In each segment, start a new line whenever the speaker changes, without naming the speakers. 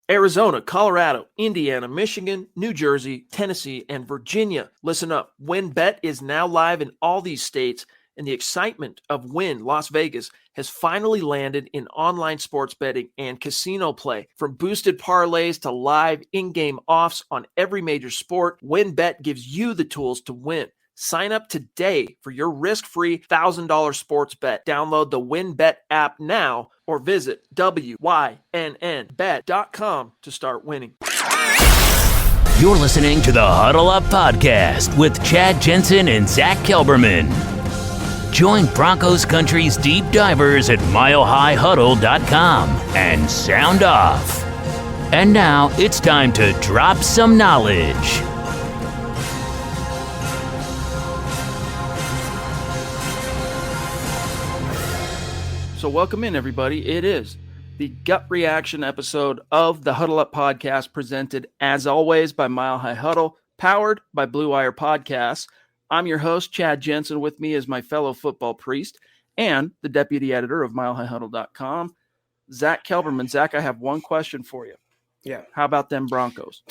Arizona, Colorado, Indiana, Michigan, New Jersey, Tennessee, and Virginia. Listen up. WynnBET is now live in all these states, and the excitement of Wynn Las Vegas has finally landed in online sports betting and casino play. From boosted parlays to live in-game offs on every major sport, WynnBET gives you the tools to win. Sign up today for your risk-free $1,000 sports bet. Download the WynnBET app now or visit wynnbet.com to start winning.
You're listening to the Huddle Up Podcast with Chad Jensen and Zack Kelberman. Join Broncos Country's deep divers at milehighhuddle.com and sound off. And now it's time to drop some knowledge.
So welcome in, everybody. It is the gut reaction episode of the Huddle Up Podcast, presented, as always, by Mile High Huddle, powered by Blue Wire Podcasts. I'm your host, Chad Jensen. With me is my fellow football priest and the deputy editor of milehighhuddle.com, Zack Kelberman. Zack, I have one question for you.
Yeah.
How about them Broncos?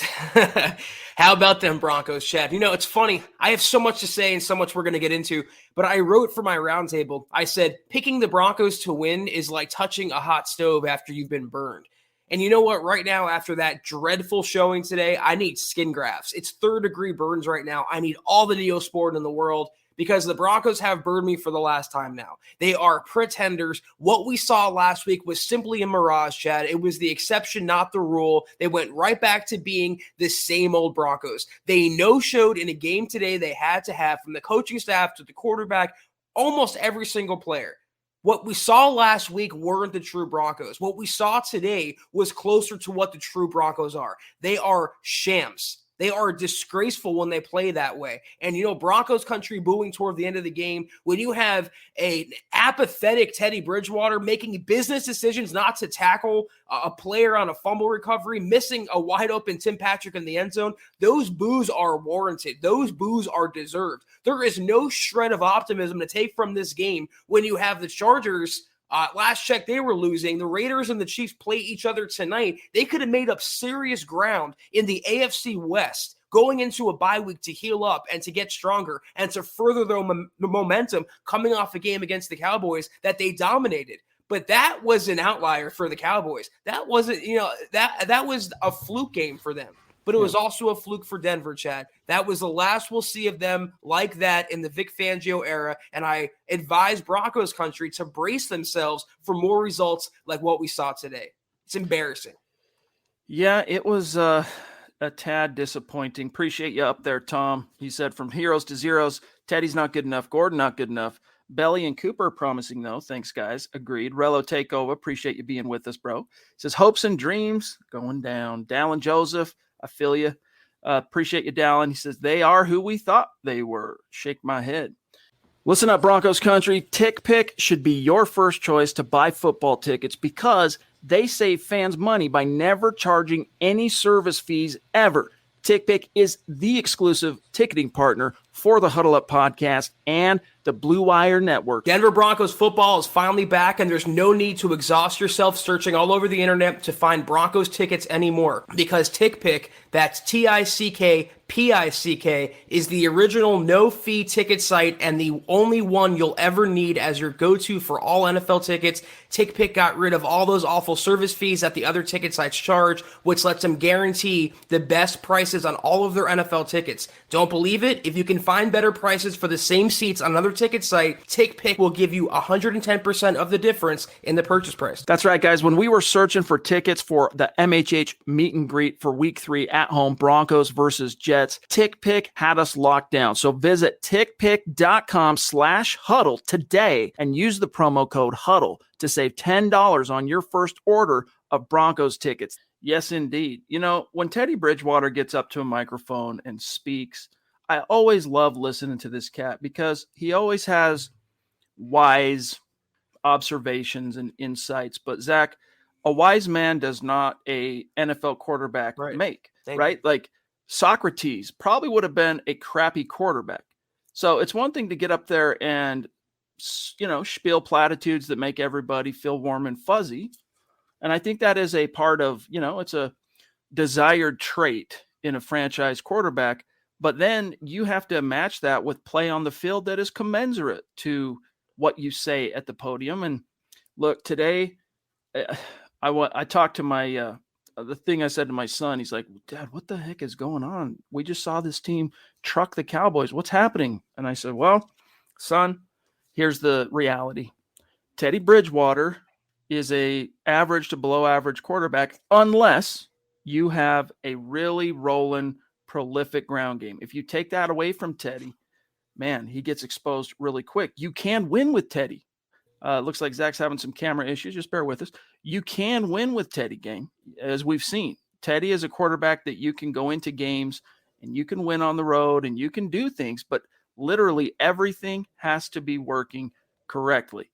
How about them Broncos, Chad? You know, it's funny. I have so much to say and so much we're going to get into, but I wrote for my roundtable, I said, picking the Broncos to win is like touching a hot stove after you've been burned. And you know what? Right now, after that dreadful showing today, I need skin grafts. It's third-degree burns right now. I need all the Neosporin in the world because the Broncos have burned me for the last time now. They are pretenders. What we saw last week was simply a mirage, Chad. It was the exception, not the rule. They went right back to being the same old Broncos. They no-showed in a game today they had to have, from the coaching staff to the quarterback, almost every single player. What we saw last week weren't the true Broncos. What we saw today was closer to what the true Broncos are. They are shams. They are disgraceful when they play that way. And, you know, Broncos country booing toward the end of the game, when you have an apathetic Teddy Bridgewater making business decisions not to tackle a player on a fumble recovery, missing a wide open Tim Patrick in the end zone, those boos are warranted. Those boos are deserved. There is no shred of optimism to take from this game when you have the Chargers. Last check, they were losing. The Raiders and the Chiefs play each other tonight. They could have made up serious ground in the AFC West going into a bye week to heal up and to get stronger and to further the momentum coming off a game against the Cowboys that they dominated. But that was an outlier for the Cowboys. That wasn't, that was a fluke game for them. But it was also a fluke for Denver, Chad. That was the last we'll see of them like that in the Vic Fangio era. And I advise Broncos country to brace themselves for more results like what we saw today. It's embarrassing.
Yeah, it was a tad disappointing. Appreciate you up there, Tom. He said, from heroes to zeros, Teddy's not good enough. Gordon not good enough. Belly and Cooper promising, though. Thanks, guys. Agreed. Relo Takeover. Appreciate you being with us, bro. Says, hopes and dreams going down. Dallin Joseph. I feel you. Appreciate you, Dallin. He says, they are who we thought they were. Shake my head. Listen up, Broncos country. TickPick should be your first choice to buy football tickets because they save fans money by never charging any service fees ever. TickPick is the exclusive ticketing partner for the Huddle Up Podcast and the Blue Wire Network.
Denver Broncos football is finally back, and there's no need to exhaust yourself searching all over the internet to find Broncos tickets anymore, because TickPick, that's TickPick, is the original no-fee ticket site and the only one you'll ever need as your go-to for all NFL tickets. TickPick got rid of all those awful service fees that the other ticket sites charge, which lets them guarantee the best prices on all of their NFL tickets. Don't believe it? If you can find better prices for the same seats on another ticket site, TickPick will give you 110% of the difference in the purchase price.
That's right, guys. When we were searching for tickets for the MHH meet and greet for week 3 at home, Broncos versus Jets, TickPick had us locked down. So visit tickpick.com/huddle today and use the promo code HUDDLE to save $10 on your first order of Broncos tickets. Yes, indeed. You know, when Teddy Bridgewater gets up to a microphone and speaks, I always love listening to this cat because he always has wise observations and insights. But Zach, a wise man does not a NFL quarterback make, right? Like Socrates probably would have been a crappy quarterback. So it's one thing to get up there and, spiel platitudes that make everybody feel warm and fuzzy. And I think that is a part of, it's a desired trait in a franchise quarterback. But then you have to match that with play on the field that is commensurate to what you say at the podium. And look, today I talked to my the thing I said to my son. He's like, "Dad, what the heck is going on? We just saw this team truck the Cowboys. What's happening?" And I said, "Well, son, here's the reality. Teddy Bridgewater is a average to below average quarterback unless you have a really rolling, prolific ground game. If you take that away from Teddy, man, he gets exposed really quick. You can win with Teddy. Looks like Zach's having some camera issues. Just bear with us. You can win with Teddy, gang, as we've seen. Teddy is a quarterback that you can go into games and you can win on the road and you can do things, but literally everything has to be working correctly.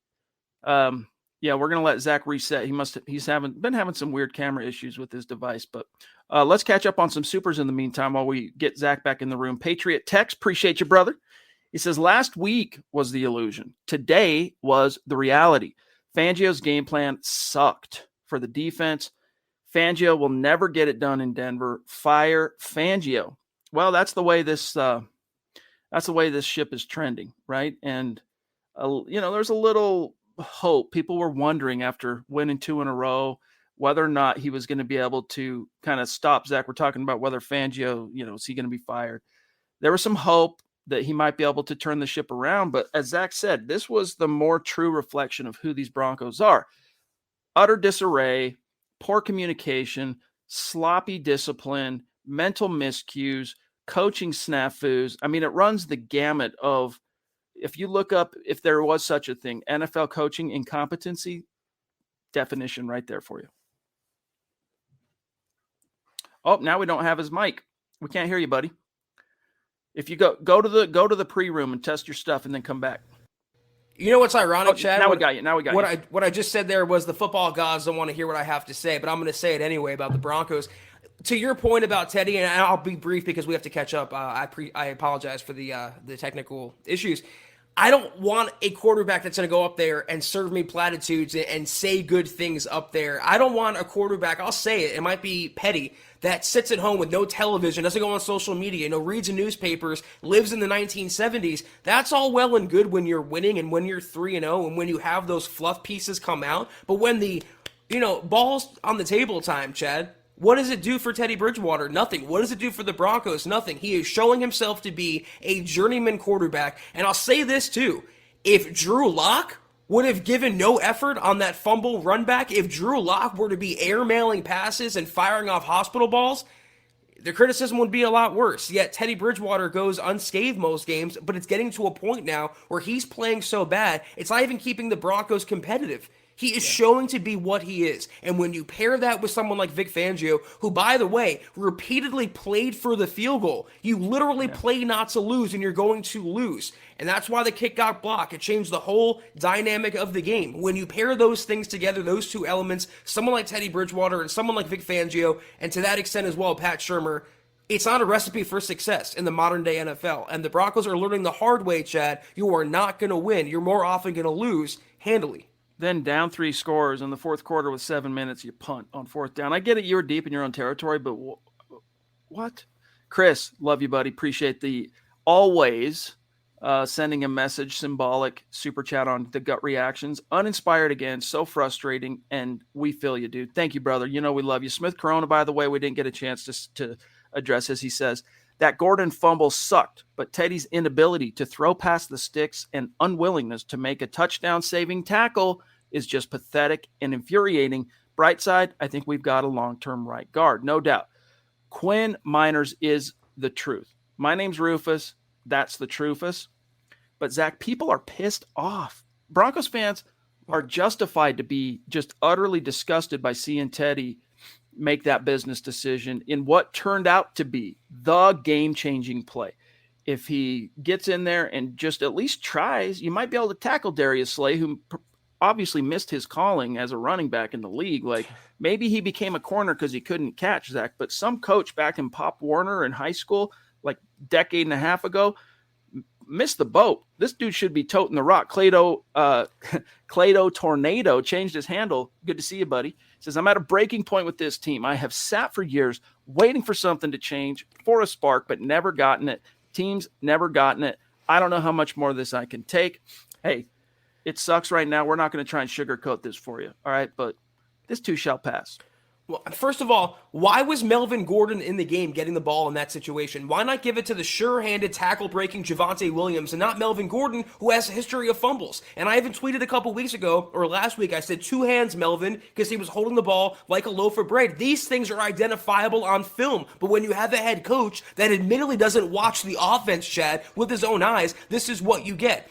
Yeah, we're gonna let Zach reset. He's been having some weird camera issues with his device, but let's catch up on some supers in the meantime while we get Zach back in the room. Patriot Tex, appreciate you, brother. He says, last week was the illusion. Today was the reality. Fangio's game plan sucked for the defense. Fangio will never get it done in Denver. Fire Fangio. Well, that's the way this ship is trending, right? And there's a little hope. People were wondering after winning 2 in a row whether or not he was going to be able to kind of stop Zach. We're talking about whether Fangio, is he going to be fired? There was some hope that he might be able to turn the ship around. But as Zach said, this was the more true reflection of who these Broncos are. Utter disarray, poor communication, sloppy discipline, mental miscues, coaching snafus. I mean, it runs the gamut of, if you look up, if there was such a thing, NFL coaching incompetency, definition right there for you. Oh, now we don't have his mic. We can't hear you, buddy. If you go to the pre-room and test your stuff and then come back.
You know what's ironic, Chad?
Now we got you.
What I just said there was the football gods don't want to hear what I have to say, but I'm going to say it anyway about the Broncos. To your point about Teddy, and I'll be brief because we have to catch up. I apologize for the technical issues. I don't want a quarterback that's going to go up there and serve me platitudes and say good things up there. I don't want a quarterback, I'll say it might be petty, that sits at home with no television, doesn't go on social media, reads in newspapers, lives in the 1970s. That's all well and good when you're winning and when you're 3-0 and when you have those fluff pieces come out. But when the, ball's on the table time, Chad, what does it do for Teddy Bridgewater? Nothing. What does it do for the Broncos? Nothing. He is showing himself to be a journeyman quarterback. And I'll say this too. If Drew Lock would have given no effort on that fumble run back, if Drew Lock were to be airmailing passes and firing off hospital balls, the criticism would be a lot worse. Yet Teddy Bridgewater goes unscathed most games, but it's getting to a point now where he's playing so bad, it's not even keeping the Broncos competitive. He is showing to be what he is. And when you pair that with someone like Vic Fangio, who, by the way, repeatedly played for the field goal, you literally play not to lose and you're going to lose. And that's why the kick got blocked. It changed the whole dynamic of the game. When you pair those things together, those two elements, someone like Teddy Bridgewater and someone like Vic Fangio, and to that extent as well, Pat Shurmur, it's not a recipe for success in the modern day NFL. And the Broncos are learning the hard way, Chad. You are not going to win. You're more often going to lose handily.
Then down 3 scores in the fourth quarter with 7 minutes, you punt on 4th down. I get it, you were deep in your own territory, but what? Chris, love you, buddy. Appreciate the always sending a message, symbolic super chat on the gut reactions. Uninspired again, so frustrating, and we feel you, dude. Thank you, brother. We love you. Smith Corona, by the way, we didn't get a chance to address, as he says, that Gordon fumble sucked, but Teddy's inability to throw past the sticks and unwillingness to make a touchdown-saving tackle is just pathetic and infuriating. Bright side, I think we've got a long-term right guard, no doubt. Quinn Miners is the truth. My name's Rufus. That's the Trufus. But, Zach, people are pissed off. Broncos fans are justified to be just utterly disgusted by seeing Teddy make that business decision in what turned out to be the game-changing play. If he gets in there and just at least tries, you might be able to tackle Darius Slay, who obviously missed his calling as a running back in the league. Like, maybe he became a corner because he couldn't catch, Zach, but some coach back in Pop Warner in high school, like a decade and a half ago, missed the boat. This dude should be toting the rock. Clado Tornado changed his handle. Good to see you, buddy. He says, I'm at a breaking point with this team. I have sat for years waiting for something to change, for a spark, but never gotten it. Teams never gotten it. I don't know how much more of this I can take. Hey, it sucks right now. We're not going to try and sugarcoat this for you. All right, but this too shall pass.
Well, first of all, why was Melvin Gordon in the game getting the ball in that situation? Why not give it to the sure-handed tackle-breaking Javonte Williams and not Melvin Gordon, who has a history of fumbles? And I even tweeted a couple weeks ago, or last week, I said, 2 hands, Melvin, because he was holding the ball like a loaf of bread. These things are identifiable on film, but when you have a head coach that admittedly doesn't watch the offense, Chad, with his own eyes, this is what you get.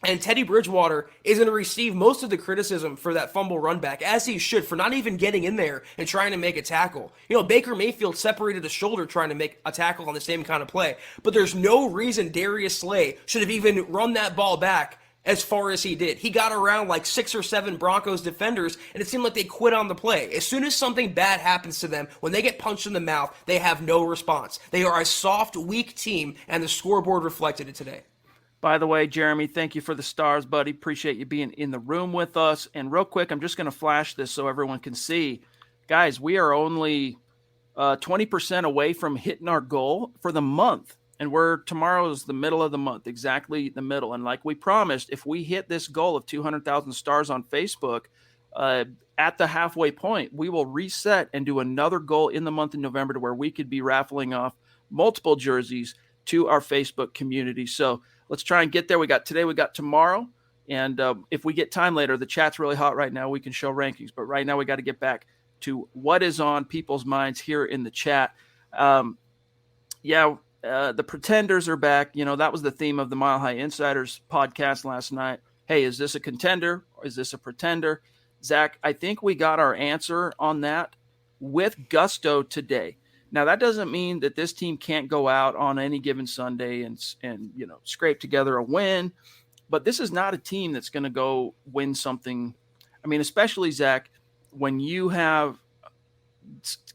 And Teddy Bridgewater is going to receive most of the criticism for that fumble run back, as he should, for not even getting in there and trying to make a tackle. Baker Mayfield separated a shoulder trying to make a tackle on the same kind of play. But there's no reason Darius Slay should have even run that ball back as far as he did. He got around like 6 or 7 Broncos defenders, and it seemed like they quit on the play. As soon as something bad happens to them, when they get punched in the mouth, they have no response. They are a soft, weak team, and the scoreboard reflected it today.
By the way, Jeremy, thank you for the stars, buddy. Appreciate you being in the room with us. And real quick, I'm just going to flash this so everyone can see. Guys, we are only 20% away from hitting our goal for the month. And tomorrow is the middle of the month, exactly the middle. And like we promised, if we hit this goal of 200,000 stars on Facebook at the halfway point, we will reset and do another goal in the month of November to where we could be raffling off multiple jerseys to our Facebook community. So let's try and get there. We got today, we got tomorrow. And if we get time later, the chat's really hot right now. We can show rankings. But right now we got to get back to what is on people's minds here in the chat. The pretenders are back. That was the theme of the Mile High Insiders podcast last night. Hey, is this a contender or is this a pretender? Zach, I think we got our answer on that with gusto today. Now, that doesn't mean that this team can't go out on any given Sunday and scrape together a win, but this is not a team that's going to go win something. I mean, especially, Zach, when you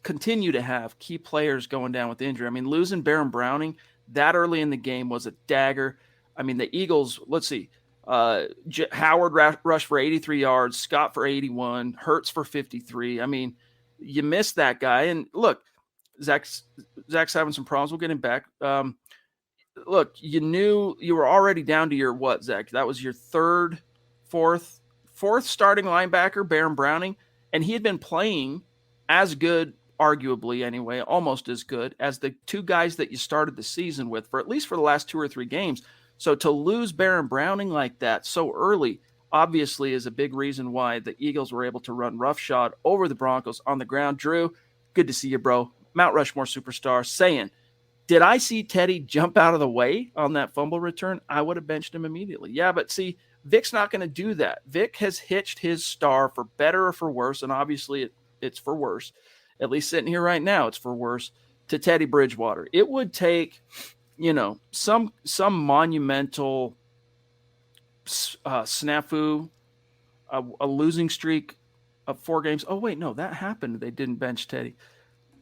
continue to have key players going down with injury. I mean, losing Baron Browning that early in the game was a dagger. I mean, the Eagles, let's see, Howard rushed for 83 yards, Scott for 81, Hurts for 53. I mean, you missed that guy. And look, Zach's having some problems. We'll get him back. Look, you knew you were already down to your what, Zach? That was your fourth starting linebacker, Baron Browning, and he had been playing as good, arguably anyway, almost as good as the 2 guys that you started the season with for at least for the last 2 or 3 games. So to lose Baron Browning like that so early obviously is a big reason why the Eagles were able to run roughshod over the Broncos on the ground. Drew, good to see you, bro. Mount Rushmore superstar saying, did I see Teddy jump out of the way on that fumble return? I would have benched him immediately. Yeah, but see, Vic's not going to do that. Vic has hitched his star for better or for worse, and obviously it's for worse. At least sitting here right now, it's for worse, to Teddy Bridgewater. It would take, some monumental snafu, a losing streak of 4 games. Oh, wait, no, that happened. They didn't bench Teddy.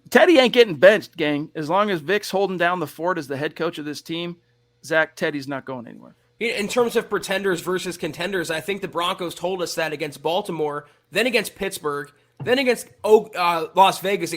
Teddy ain't getting benched, gang. As long as Vic's holding down the fort as the head coach of this team, Zach, Teddy's not going anywhere.
In terms of pretenders versus contenders, I think the Broncos told us that against Baltimore, then against Pittsburgh, then against Las Vegas,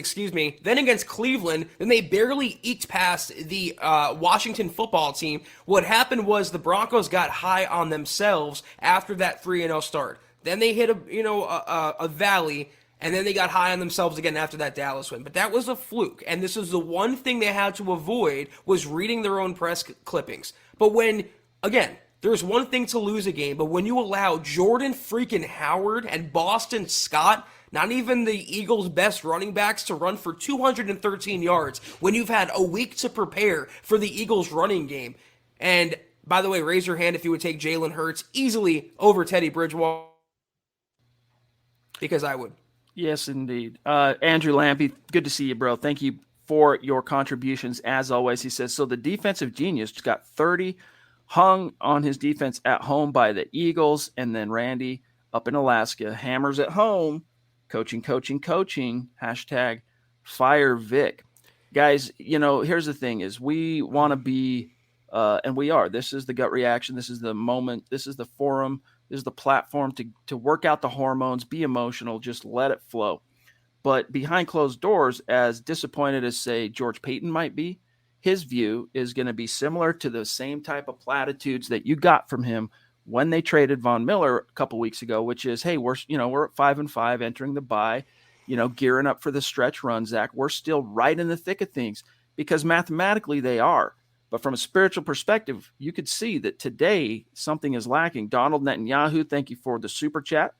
then against Cleveland, then they barely eked past the Washington football team. What happened was the Broncos got high on themselves after that 3-0 start. Then they hit a valley, and then they got high on themselves again after that Dallas win. But that was a fluke. And this is the one thing they had to avoid was reading their own press clippings. But again, there's one thing to lose a game, but when you allow Jordan freaking Howard and Boston Scott, not even the Eagles' best running backs, to run for 213 yards when you've had a week to prepare for the Eagles' running game. And by the way, raise your hand if you would take Jalen Hurts easily over Teddy Bridgewater, because I would.
Yes, indeed. Andrew Lampy, good to see you, bro. Thank you for your contributions, as always. He says, so the defensive genius got 30 hung on his defense at home by the Eagles, and then Randy up in Alaska hammers at home, coaching, #fire Vic. Guys, here's the thing is we want to be And we are. This is the gut reaction. This is the moment. This is the forum. This is the platform to work out the hormones, be emotional, just let it flow. But behind closed doors, as disappointed as, say, George Payton might be, his view is going to be similar to the same type of platitudes that you got from him when they traded Von Miller a couple weeks ago, which is, hey, we're at 5-5 entering the bye, gearing up for the stretch run, Zach. We're still right in the thick of things because mathematically they are. But from a spiritual perspective, you could see that today something is lacking. Donald Netanyahu, thank you for the super chat.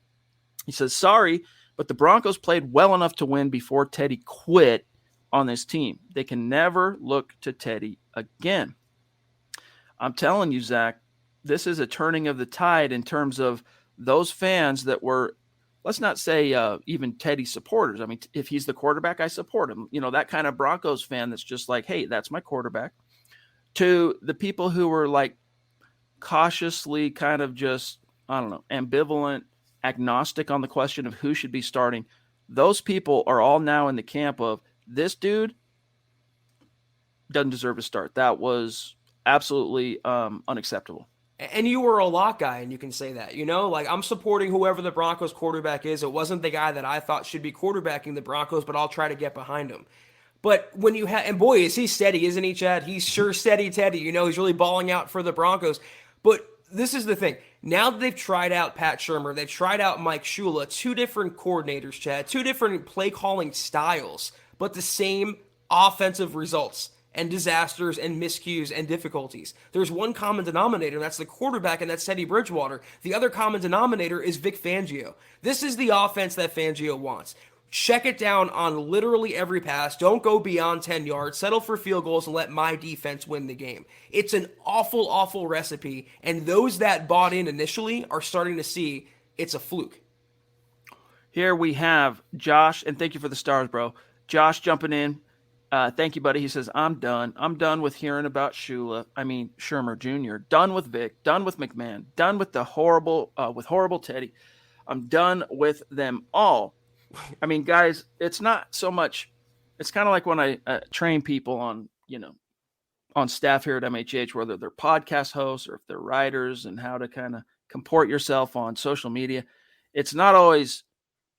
He says, sorry, but the Broncos played well enough to win before Teddy quit on this team. They can never look to Teddy again. I'm telling you, Zach, this is a turning of the tide in terms of those fans that were, let's not say even Teddy supporters. I mean, if he's the quarterback, I support him. That kind of Broncos fan that's just like, hey, that's my quarterback. To the people who were like cautiously kind of just, I don't know, ambivalent, agnostic on the question of who should be starting. Those people are all now in the camp of this dude doesn't deserve to start. That was absolutely unacceptable.
And you were a lock guy, and you can say that, like I'm supporting whoever the Broncos quarterback is. It wasn't the guy that I thought should be quarterbacking the Broncos, but I'll try to get behind him. But when you have, and boy, is he steady, isn't he, Chad? He's sure steady, Teddy. He's really balling out for the Broncos. But this is the thing. Now that they've tried out Pat Shurmur, they've tried out Mike Shula, two different coordinators, Chad, two different play calling styles, but the same offensive results and disasters and miscues and difficulties. There's one common denominator, and that's the quarterback, and that's Teddy Bridgewater. The other common denominator is Vic Fangio. This is the offense that Fangio wants. Check it down on literally every pass. Don't go beyond 10 yards. Settle for field goals and let my defense win the game. It's an awful, awful recipe, and those that bought in initially are starting to see it's a fluke.
Here we have Josh, and thank you for the stars, bro. Josh jumping in. Thank you, buddy. He says, I'm done. I'm done with hearing about Shurmur Jr. Done with Vic. Done with McMahon. Done with the horrible Teddy. I'm done with them all. I mean, guys, it's not so much. It's kind of like when I train people on staff here at MHH, whether they're podcast hosts or if they're writers, and how to kind of comport yourself on social media. It's not always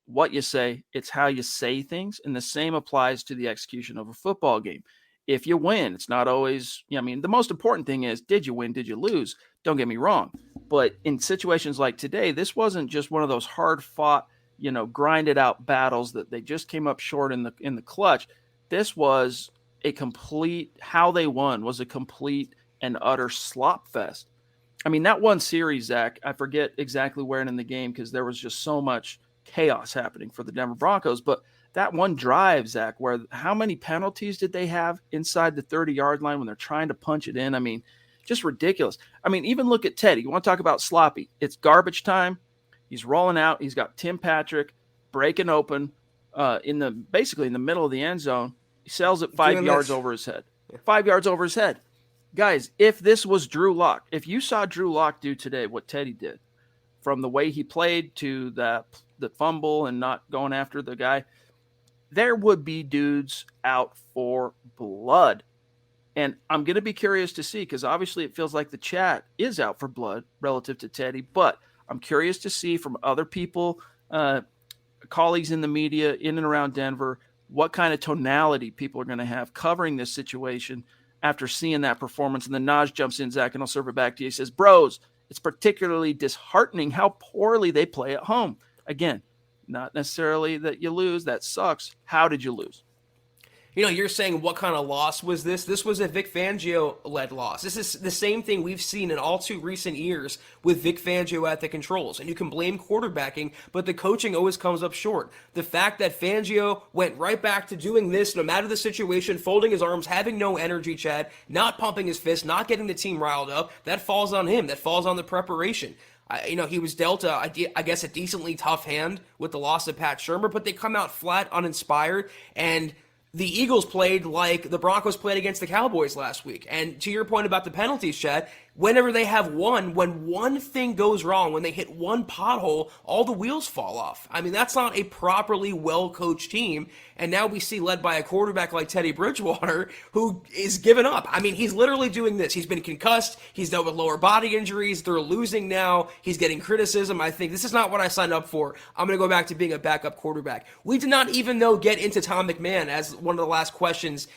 what you say, it's how you say things. And the same applies to the execution of a football game. If you win, it's not always, the most important thing is, did you win? Did you lose? Don't get me wrong. But in situations like today, this wasn't just one of those hard fought, grinded out battles that they just came up short in the clutch. This was how they won was a complete and utter slop fest. I mean, that one series, Zach, I forget exactly where in the game because there was just so much chaos happening for the Denver Broncos. But that one drive, Zach, where how many penalties did they have inside the 30-yard line when they're trying to punch it in? I mean, just ridiculous. I mean, even look at Teddy. You want to talk about sloppy? It's garbage time. He's rolling out. He's got Tim Patrick breaking open basically in the middle of the end zone. He sells it 5 yards over his head. 5 yards over his head. Guys, if this was Drew Lock, if you saw Drew Lock do today what Teddy did, from the way he played to the fumble and not going after the guy, there would be dudes out for blood. And I'm going to be curious to see, because obviously it feels like the chat is out for blood relative to Teddy, but I'm curious to see from other people, colleagues in the media in and around Denver, what kind of tonality people are going to have covering this situation after seeing that performance. And then Naj jumps in, Zach, and I'll serve it back to you. He says, bros, it's particularly disheartening how poorly they play at home. Again, not necessarily that you lose. That sucks. How did you lose?
You're saying what kind of loss was this? This was a Vic Fangio-led loss. This is the same thing we've seen in all too recent years with Vic Fangio at the controls. And you can blame quarterbacking, but the coaching always comes up short. The fact that Fangio went right back to doing this, no matter the situation, folding his arms, having no energy, Chad, not pumping his fist, not getting the team riled up, that falls on him. That falls on the preparation. He was dealt, I guess, a decently tough hand with the loss of Pat Shurmur, but they come out flat, uninspired, and the Eagles played like the Broncos played against the Cowboys last week. And to your point about the penalties, Chad, whenever they have one, when one thing goes wrong, when they hit one pothole, all the wheels fall off. I mean, that's not a properly well-coached team. And now we see led by a quarterback like Teddy Bridgewater, who is giving up. I mean, he's literally doing this. He's been concussed. He's dealt with lower body injuries. They're losing now. He's getting criticism. I think this is not what I signed up for. I'm going to go back to being a backup quarterback. We did not even, though, get into Tom McMahon as one of the last questions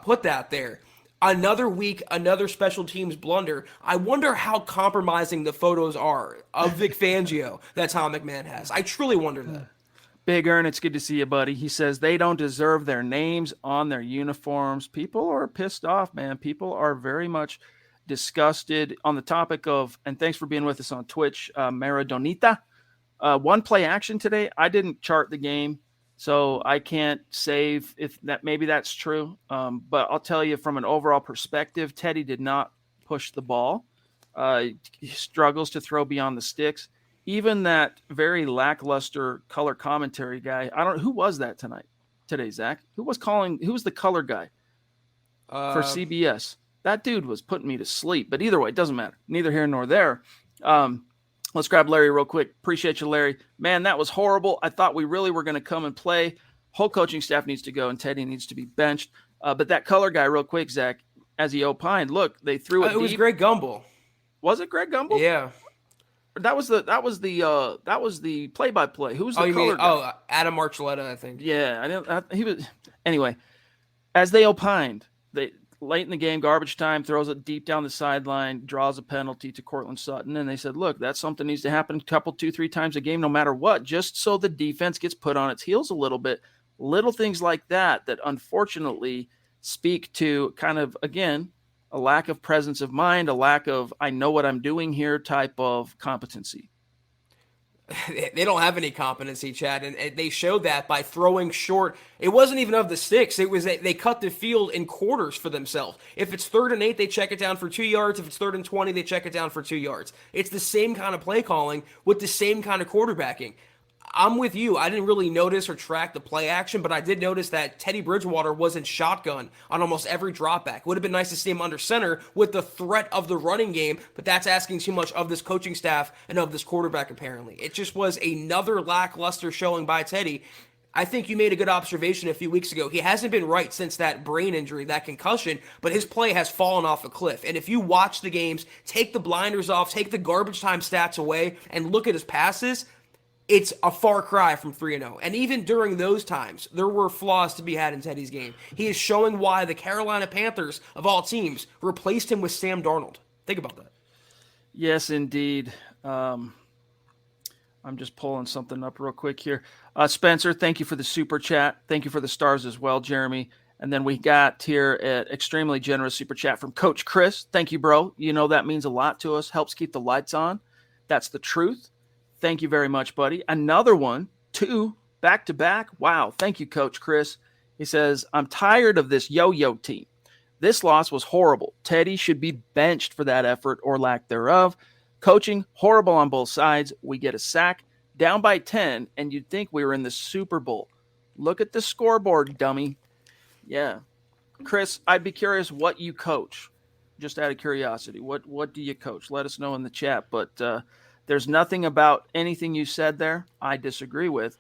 put that there. Another week, another special teams blunder. I wonder how compromising the photos are of Vic Fangio that Tom McMahon has. I truly wonder that.
Big Earn, it's good to see you, buddy. He says they don't deserve their names on their uniforms. People are pissed off, man. People are very much disgusted on the topic of, and thanks for being with us on Twitch, Maradonita. One play action today. I didn't chart the game, so I can't save if that maybe that's true. But I'll tell you from an overall perspective, Teddy did not push the ball. He struggles to throw beyond the sticks. Even that very lackluster color commentary guy, I don't know who was that today, Zach. Who was the color guy for CBS? That dude was putting me to sleep. But either way, it doesn't matter. Neither here nor there. Let's grab Larry real quick. Appreciate you, Larry. Man, that was horrible. I thought we really were going to come and play. Whole coaching staff needs to go, and Teddy needs to be benched. But that color guy, real quick, Zach, as he opined, look, they threw it.
It was Greg Gumbel.
Was it Greg Gumbel?
Yeah.
That was the play-by-play. Who's the color guy?
Oh, Adam Archuleta, I think.
Yeah, he was. Anyway, as they opined, they late in the game, garbage time, throws it deep down the sideline, draws a penalty to Cortland Sutton, and they said, "Look, that's something needs to happen a couple, 2-3 times a game, no matter what, just so the defense gets put on its heels a little bit." Little things like that unfortunately speak to kind of, again, a lack of presence of mind, a lack of I know what I'm doing here type of competency.
They don't have any competency, Chad, and they showed that by throwing short. It wasn't even of the sticks. It was they cut the field in quarters for themselves. If it's 3rd and 8, they check it down for 2 yards. If it's 3rd and 20, they check it down for 2 yards. It's the same kind of play calling with the same kind of quarterbacking. I'm with you. I didn't really notice or track the play action, but I did notice that Teddy Bridgewater was in shotgun on almost every dropback. Would have been nice to see him under center with the threat of the running game, but that's asking too much of this coaching staff and of this quarterback, apparently. It just was another lackluster showing by Teddy. I think you made a good observation a few weeks ago. He hasn't been right since that brain injury, that concussion, but his play has fallen off a cliff. And if you watch the games, take the blinders off, take the garbage time stats away, and look at his passes, it's a far cry from 3-0. And even during those times, there were flaws to be had in Teddy's game. He is showing why the Carolina Panthers, of all teams, replaced him with Sam Darnold. Think about that.
Yes, indeed. I'm just pulling something up real quick here. Spencer, thank you for the super chat. Thank you for the stars as well, Jeremy. And then we got here an extremely generous super chat from Coach Chris. Thank you, bro. You know that means a lot to us. Helps keep the lights on. That's the truth. Thank you very much, buddy. Another one, 2 back-to-back. Wow. Thank you, Coach Chris. He says, I'm tired of this yo-yo team. This loss was horrible. Teddy should be benched for that effort or lack thereof. Coaching, horrible on both sides. We get a sack, down by 10, and you'd think we were in the Super Bowl. Look at the scoreboard, dummy. Yeah. Chris, I'd be curious what you coach. Just out of curiosity. What do you coach? Let us know in the chat. But there's nothing about anything you said there I disagree with.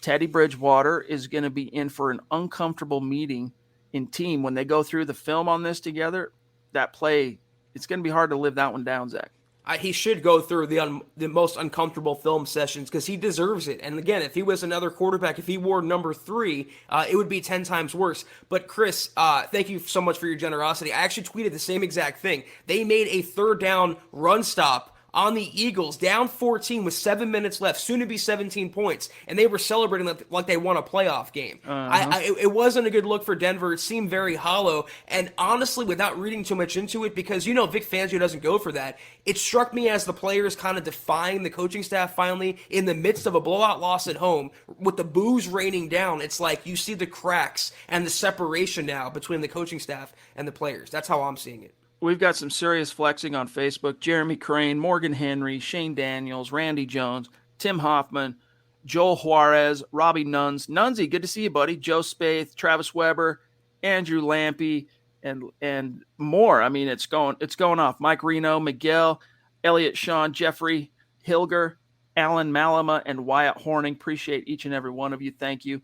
Teddy Bridgewater is going to be in for an uncomfortable meeting in team. When they go through the film on this together, that play, it's going to be hard to live that one down, Zach.
He should go through the most uncomfortable film sessions because he deserves it. And again, if he was another quarterback, if he wore number 3, it would be 10 times worse. But Chris, thank you so much for your generosity. I actually tweeted the same exact thing. They made a 3rd down run stop on the Eagles, down 14 with 7 minutes left, soon to be 17 points, and they were celebrating like they won a playoff game. It wasn't a good look for Denver. It seemed very hollow, and honestly, without reading too much into it, because Vic Fangio doesn't go for that, it struck me as the players kind of defying the coaching staff finally in the midst of a blowout loss at home, with the boos raining down. It's like you see the cracks and the separation now between the coaching staff and the players. That's how I'm seeing it.
We've got some serious flexing on Facebook. Jeremy Crane, Morgan Henry, Shane Daniels, Randy Jones, Tim Hoffman, Joel Juarez, Robbie Nuns. Nunzi, good to see you, buddy. Joe Spaeth, Travis Weber, Andrew Lampy, and more. I mean, it's going off. Mike Reno, Miguel, Elliott Shawn, Jeffrey Hilger, Alan Malama, and Wyatt Horning. Appreciate each and every one of you. Thank you.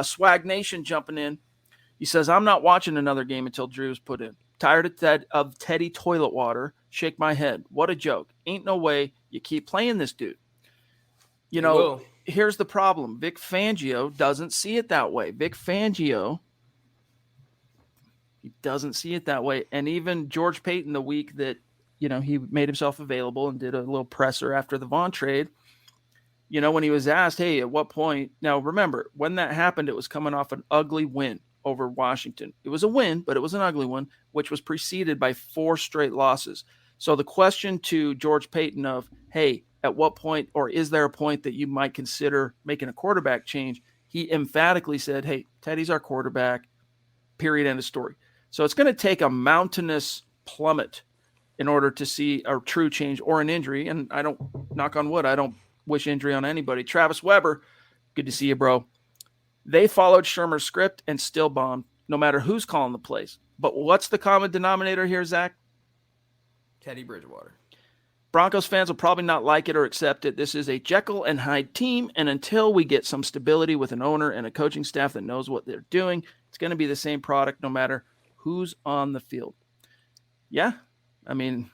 Swag Nation jumping in. He says, I'm not watching another game until Drew's put in. Tired of Teddy toilet water. Shake my head. What a joke. Ain't no way you keep playing this dude. You know, here's the problem. Vic Fangio doesn't see it that way. Vic Fangio, he doesn't see it that way. And even George Payton, the week that, you know, he made himself available and did a little presser after the Vaughn trade, you know, when he was asked, hey, at what point? Now, remember, when that happened, it was coming off an ugly win over Washington. It was a win, but it was an ugly one, which was preceded by 4 straight losses. So the question to George Payton of, hey, at what point, or is there a point that you might consider making a quarterback change? He emphatically said, hey, Teddy's our quarterback, period, end of story. So it's going to take a mountainous plummet in order to see a true change or an injury. And I don't, knock on wood, I don't wish injury on anybody. Travis Weber, good to see you, bro. They followed Shermer's script and still bombed, no matter who's calling the plays. But what's the common denominator here, Zach?
Teddy Bridgewater.
Broncos fans will probably not like it or accept it. This is a Jekyll and Hyde team, and until we get some stability with an owner and a coaching staff that knows what they're doing, it's going to be the same product no matter who's on the field. Yeah, I mean,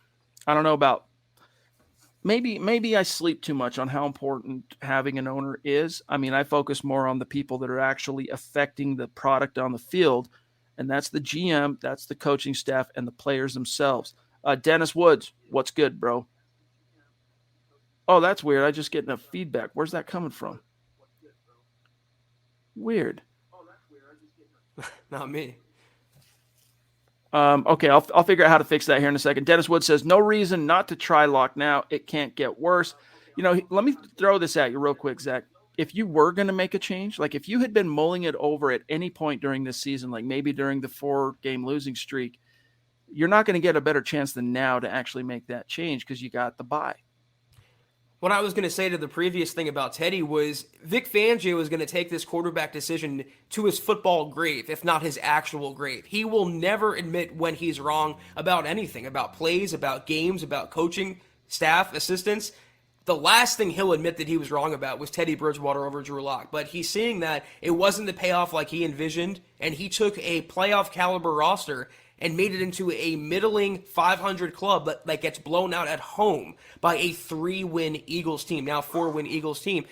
I don't know about maybe I sleep too much on how important having an owner is. I mean, I focus more on the people that are actually affecting the product on the field, and that's the GM, that's the coaching staff, and the players themselves. Dennis Woods, what's good, bro? Oh, that's weird. I just getting a feedback. Where's that coming from? Weird.
Not me.
Okay, I'll figure out how to fix that here in a second. Dennis Wood says, no reason not to try lock now. It can't get worse. You know, let me throw this at you real quick, Zach. If you were going to make a change, like if you had been mulling it over at any point during this season, like maybe during the 4-game losing streak, you're not going to get a better chance than now to actually make that change because you got the bye.
What I was going to say to the previous thing about Teddy was Vic Fangio is going to take this quarterback decision to his football grave, if not his actual grave. He will never admit when he's wrong about anything, about plays, about games, about coaching, staff, assistants. The last thing he'll admit that he was wrong about was Teddy Bridgewater over Drew Lock. But he's seeing that it wasn't the payoff like he envisioned, and he took a playoff caliber roster and made it into a middling 500 club that gets blown out at home by a 3-win Eagles team, now 4-win Eagles team.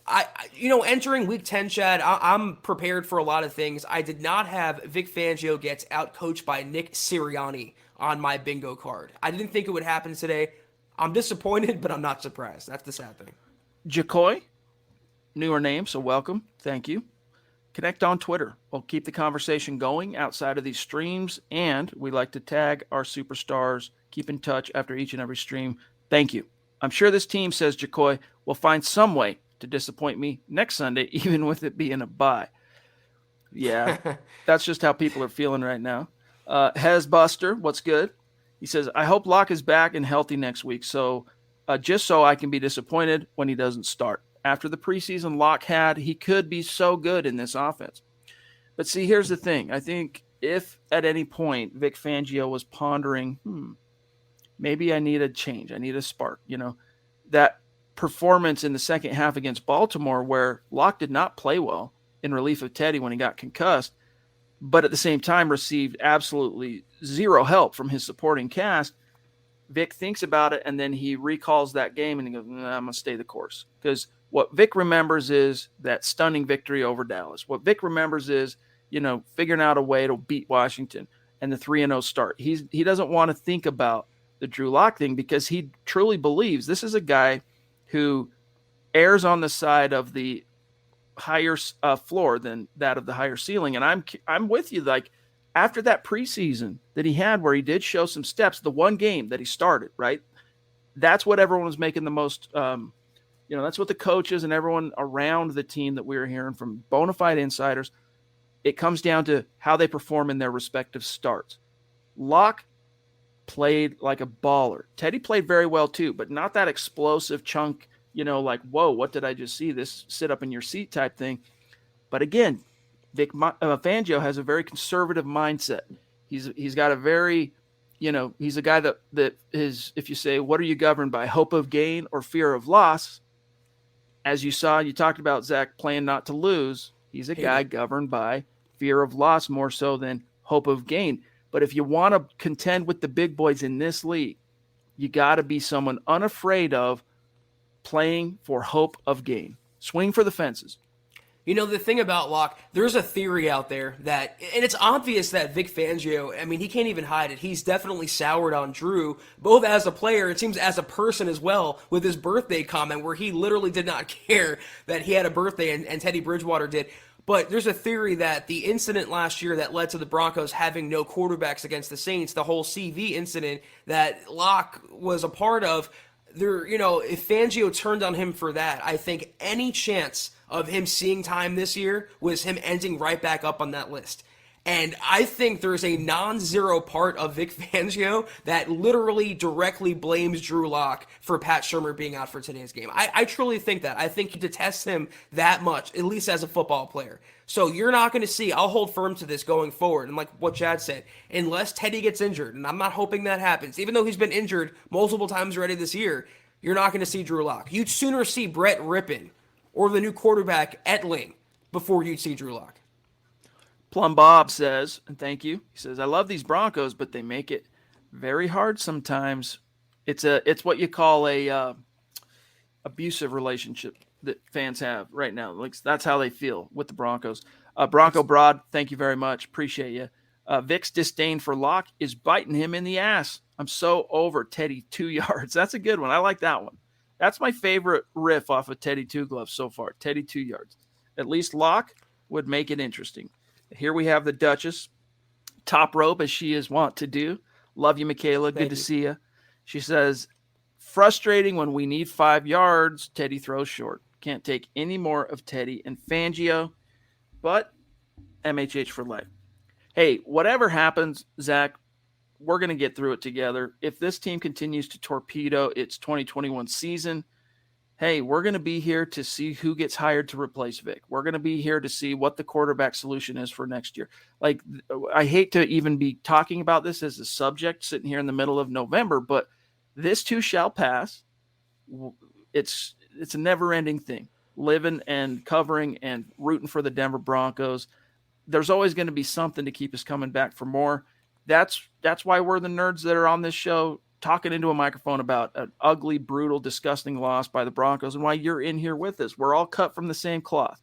Entering week 10, Chad, I'm prepared for a lot of things. I did not have Vic Fangio gets outcoached by Nick Sirianni on my bingo card. I didn't think it would happen today. I'm disappointed, but I'm not surprised. That's the sad thing.
Jacoy, newer name, so welcome. Thank you. Connect on Twitter. We'll keep the conversation going outside of these streams, and we like to tag our superstars. Keep in touch after each and every stream. Thank you. I'm sure this team, says Jacoy, will find some way to disappoint me next Sunday, even with it being a bye. Yeah, that's just how people are feeling right now. Hez Buster, what's good? He says, I hope Locke is back and healthy next week, so just so I can be disappointed when he doesn't start. After the preseason Locke had, he could be so good in this offense. But see, here's the thing. I think if at any point Vic Fangio was pondering, maybe I need a change, I need a spark, that performance in the second half against Baltimore where Locke did not play well in relief of Teddy when he got concussed, but at the same time received absolutely zero help from his supporting cast. Vic thinks about it, and then he recalls that game, and he goes, I'm going to stay the course. Because what Vic remembers is that stunning victory over Dallas. What Vic remembers is, figuring out a way to beat Washington and the 3-0 start. He doesn't want to think about the Drew Lock thing because he truly believes this is a guy who errs on the side of the higher floor than that of the higher ceiling. And I'm with you. Like, after that preseason that he had where he did show some steps, the one game that he started, right? That's what everyone was making the most, that's what the coaches and everyone around the team that we were hearing from bona fide insiders. It comes down to how they perform in their respective starts. Locke played like a baller. Teddy played very well too, but not that explosive chunk, like, whoa, what did I just see? This sit up in your seat type thing. But again, Vic Fangio has a very conservative mindset. He's got a very, he's a guy that is, if you say, what are you governed by, hope of gain or fear of loss? As you saw, you talked about Zach playing not to lose. He's a guy governed by fear of loss more so than hope of gain. But if you want to contend with the big boys in this league, you got to be someone unafraid of playing for hope of gain. Swing for the fences.
The thing about Locke, there's a theory out there that, and it's obvious that Vic Fangio, I mean, he can't even hide it. He's definitely soured on Drew, both as a player, it seems as a person as well, with his birthday comment where he literally did not care that he had a birthday and Teddy Bridgewater did. But there's a theory that the incident last year that led to the Broncos having no quarterbacks against the Saints, the whole CV incident that Locke was a part of, if Fangio turned on him for that, I think any chance of him seeing time this year was him ending right back up on that list. And I think there's a non-zero part of Vic Fangio that literally directly blames Drew Lock for Pat Shurmur being out for today's game. I truly think that. I think he detests him that much, at least as a football player. So you're not going to see, I'll hold firm to this going forward. And like what Chad said, unless Teddy gets injured, and I'm not hoping that happens, even though he's been injured multiple times already this year, you're not going to see Drew Lock. You'd sooner see Brett Rippon or the new quarterback Etling before you'd see Drew Lock.
Plum Bob says, and thank you, he says, I love these Broncos, but they make it very hard sometimes. It's what you call a abusive relationship that fans have right now. Like, that's how they feel with the Broncos. Bronco Broad, thank you very much. Appreciate you. Vic's disdain for Locke is biting him in the ass. I'm so over Teddy 2 yards. That's a good one. I like that one. That's my favorite riff off of Teddy Two Gloves so far. Teddy 2 yards. At least Locke would make it interesting. Here we have the Duchess. Top rope, as she is wont to do. Love you, Michaela. Good to see you. She says, frustrating when we need 5 yards. Teddy throws short. Can't take any more of Teddy and Fangio, but MHH for life. Hey, whatever happens, Zach, we're going to get through it together. If this team continues to torpedo its 2021 season, hey, we're going to be here to see who gets hired to replace Vic. We're going to be here to see what the quarterback solution is for next year. Like, I hate to even be talking about this as a subject sitting here in the middle of November, but this too shall pass. It's a never-ending thing, living and covering and rooting for the Denver Broncos. There's always going to be something to keep us coming back for more. That's why we're the nerds that are on this show talking into a microphone about an ugly, brutal, disgusting loss by the Broncos, and why you're in here with us. We're all cut from the same cloth.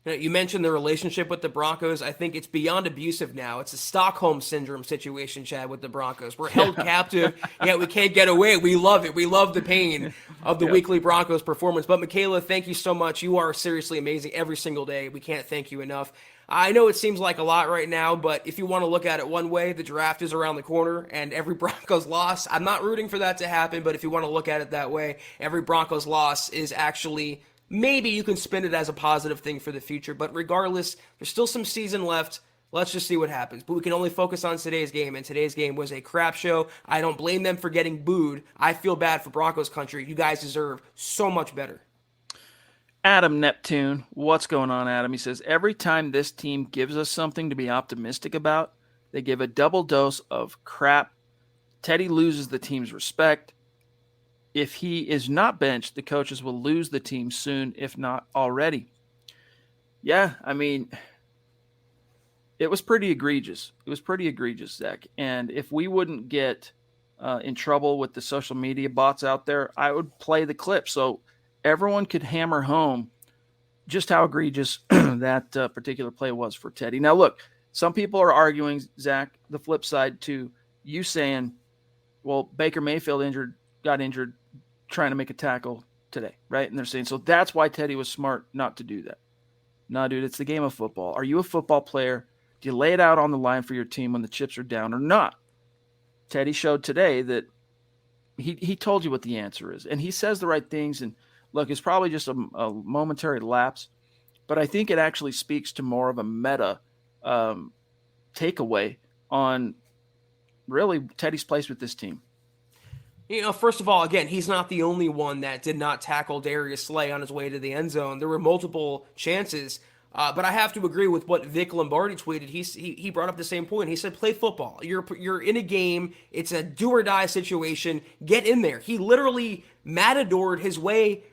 You mentioned the relationship with the Broncos. I think it's beyond abusive now. It's a Stockholm Syndrome situation, Chad, with the Broncos. We're held captive, yet we can't get away. We love it. We love the pain of the weekly Broncos performance. But, Michaela, thank you so much. You are seriously amazing every single day. We can't thank you enough. I know it seems like a lot right now, but if you want to look at it one way, the draft is around the corner, and every Broncos loss, I'm not rooting for that to happen, but if you want to look at it that way, every Broncos loss is actually, maybe you can spin it as a positive thing for the future, but regardless, there's still some season left. Let's just see what happens. But we can only focus on today's game, and today's game was a crap show. I don't blame them for getting booed. I feel bad for Broncos country. You guys deserve so much better.
Adam Neptune, what's going on, Adam? He says, every time this team gives us something to be optimistic about, they give a double dose of crap. Teddy loses the team's respect. If he is not benched, the coaches will lose the team soon, if not already. Yeah, I mean, it was pretty egregious. It was pretty egregious, Zach. And if we wouldn't get in trouble with the social media bots out there, I would play the clip so everyone could hammer home just how egregious that particular play was for Teddy. Now, look, some people are arguing, Zach, the flip side to you saying, well, Baker Mayfield got injured trying to make a tackle today, right? And they're saying, so that's why Teddy was smart not to do that. No, dude, it's the game of football. Are you a football player? Do you lay it out on the line for your team when the chips are down or not? Teddy showed today that he told you what the answer is, and he says the right things. And look, it's probably just a momentary lapse, but I think it actually speaks to more of a meta takeaway on really Teddy's place with this team.
First of all, again, he's not the only one that did not tackle Darius Slay on his way to the end zone. There were multiple chances. But I have to agree with what Vic Lombardi tweeted. He brought up the same point. He said, play football. You're in a game. It's a do or die situation. Get in there. He literally matadored his way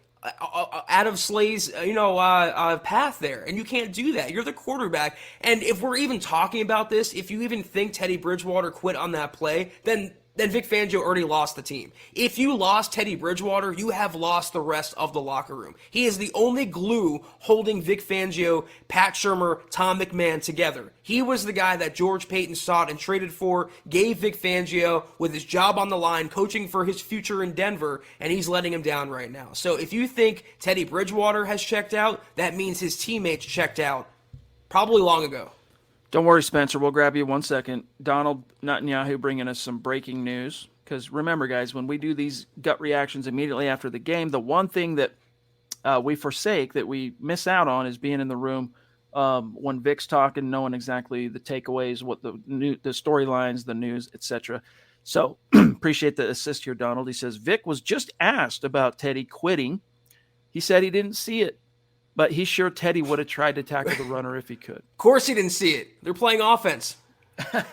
out of Slay's, path there. And you can't do that. You're the quarterback. And if we're even talking about this, if you even think Teddy Bridgewater quit on that play, then Vic Fangio already lost the team. If you lost Teddy Bridgewater, you have lost the rest of the locker room. He is the only glue holding Vic Fangio, Pat Shurmur, Tom McMahon together. He was the guy that George Paton sought and traded for, gave Vic Fangio with his job on the line, coaching for his future in Denver, and he's letting him down right now. So if you think Teddy Bridgewater has checked out, that means his teammates checked out probably long ago.
Don't worry, Spencer. We'll grab you 1 second. Donald Netanyahu bringing us some breaking news. Because remember, guys, when we do these gut reactions immediately after the game, the one thing that we forsake, that we miss out on, is being in the room when Vic's talking, knowing exactly the takeaways, what the storylines, the news, etc. So appreciate the assist here, Donald. He says, Vic was just asked about Teddy quitting. He said he didn't see it, but he's sure Teddy would have tried to tackle the runner if he could.
Of course he didn't see it. They're playing offense. This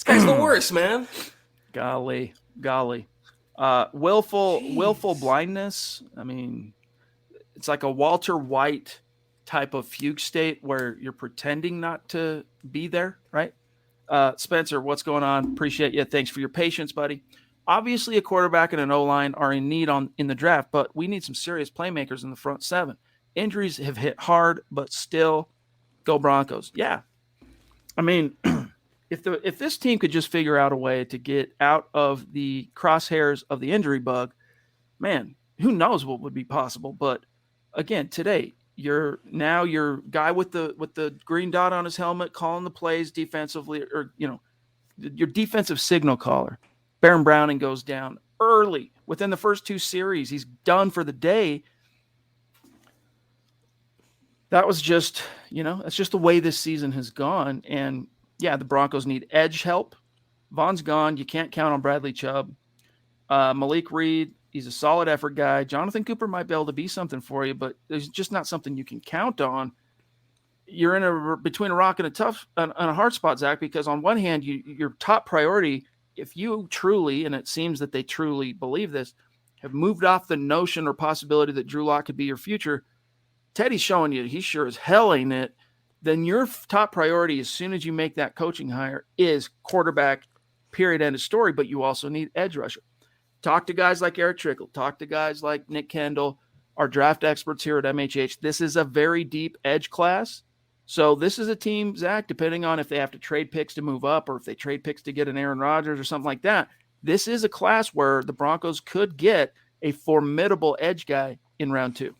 guy's the worst, man.
Golly. Willful blindness. I mean, it's like a Walter White type of fugue state where you're pretending not to be there, right? Spencer, what's going on? Appreciate you. Thanks for your patience, buddy. Obviously, a quarterback and an O-line are in need in the draft, but we need some serious playmakers in the front seven. Injuries have hit hard, but still, go Broncos. Yeah. I mean, if this team could just figure out a way to get out of the crosshairs of the injury bug, man, who knows what would be possible. But again, today, your guy with the green dot on his helmet calling the plays defensively, or your defensive signal caller. Baron Browning goes down early within the first two series. He's done for the day. That was just, that's just the way this season has gone. And yeah, the Broncos need edge help. Vaughn's gone. You can't count on Bradley Chubb. Malik Reed, he's a solid effort guy. Jonathan Cooper might be able to be something for you, but there's just not something you can count on. You're in between a rock and a hard spot, Zach, because on one hand, your top priority, if you truly, and it seems that they truly believe this, have moved off the notion or possibility that Drew Lock could be your future, Teddy's showing you he sure as hell ain't it, then your top priority as soon as you make that coaching hire is quarterback, period, end of story, but you also need edge rusher. Talk to guys like Eric Trickle. Talk to guys like Nick Kendall, our draft experts here at MHH. This is a very deep edge class. So this is a team, Zach, depending on if they have to trade picks to move up or if they trade picks to get an Aaron Rodgers or something like that, this is a class where the Broncos could get a formidable edge guy in round 2.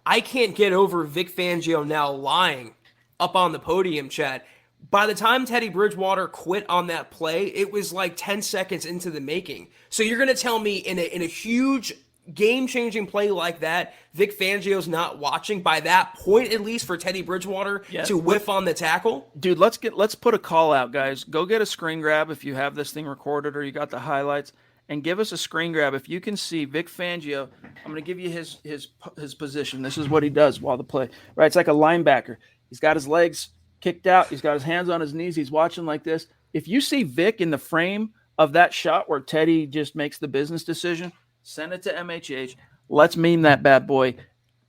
I can't get over Vic Fangio now lying up on the podium, Chad. By the time Teddy Bridgewater quit on that play, it was like 10 seconds into the making. So you're going to tell me in a huge game-changing play like that, Vic Fangio's not watching by that point, at least for Teddy Bridgewater to whiff on the tackle?
Dude, let's put a call out, guys. Go get a screen grab if you have this thing recorded or you got the highlights, and give us a screen grab. If you can see Vic Fangio, I'm going to give you his position. This is what he does while the play. Right, it's like a linebacker. He's got his legs kicked out. He's got his hands on his knees. He's watching like this. If you see Vic in the frame of that shot where Teddy just makes the business decision, send it to MHH. Let's meme that bad boy.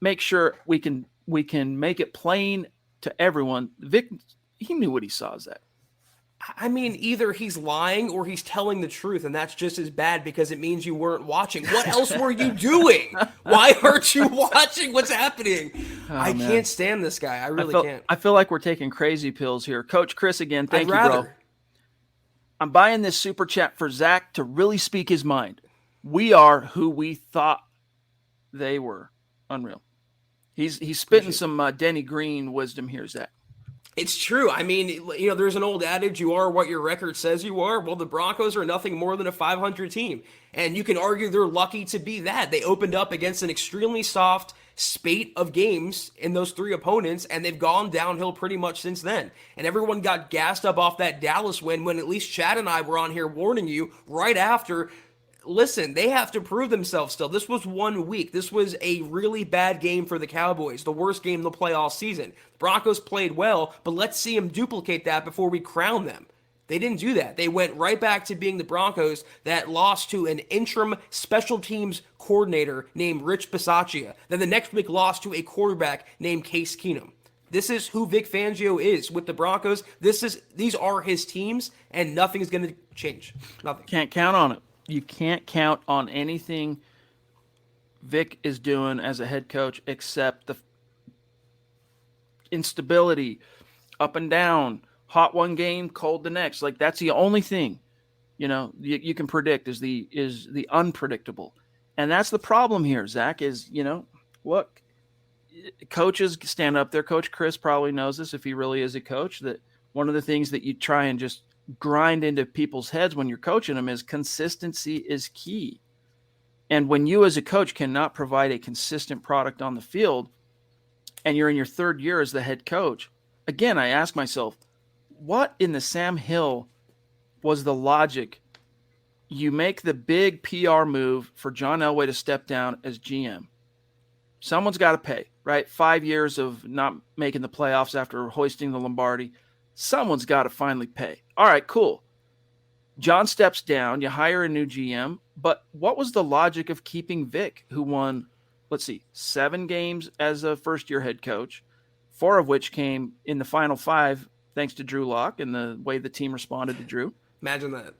Make sure we can make it plain to everyone. Vic, he knew what he saw, Zach.
I mean, either he's lying or he's telling the truth, and that's just as bad because it means you weren't watching. What else were you doing? Why aren't you watching what's happening? I can't stand this guy. I really can't.
I feel like we're taking crazy pills here. Coach Chris again, thank you, bro. I'm buying this super chat for Zach to really speak his mind. We are who we thought they were. Unreal. He's spitting some Denny Green wisdom here, Zach.
It's true. I mean, there's an old adage, you are what your record says you are. Well, the Broncos are nothing more than a 500 team. And you can argue they're lucky to be that. They opened up against an extremely soft spate of games in those 3 opponents, and they've gone downhill pretty much since then. And everyone got gassed up off that Dallas win when at least Chad and I were on here warning you right after. listen, they have to prove themselves still. This was 1 week. This was a really bad game for the Cowboys, the worst game they'll play all season. The Broncos played well, but let's see them duplicate that before we crown them. They didn't do that. They went right back to being the Broncos that lost to an interim special teams coordinator named Rich Bisaccia. Then the next week lost to a quarterback named Case Keenum. This is who Vic Fangio is with the Broncos. These are his teams, and nothing is going to change. Nothing.
Can't count on it. You can't count on anything Vic is doing as a head coach except the instability, up and down, hot one game, cold the next. Like, that's the only thing, you can predict is the unpredictable. And that's the problem here, Zach, is, look, coaches stand up there. Coach Chris probably knows this if he really is a coach, that one of the things that you try and just grind into people's heads when you're coaching them is consistency is key. And when you as a coach cannot provide a consistent product on the field and you're in your third year as the head coach, again, I ask myself, what in the Sam Hill was the logic? You make the big PR move for John Elway to step down as GM. Someone's got to pay, right? 5 years of not making the playoffs after hoisting the Lombardi. Someone's got to finally pay. All right, cool. John steps down. You hire a new GM. But what was the logic of keeping Vic, who won, 7 games as a first-year head coach, 4 of which came in the final 5 thanks to Drew Lock and the way the team responded to Drew.
Imagine that.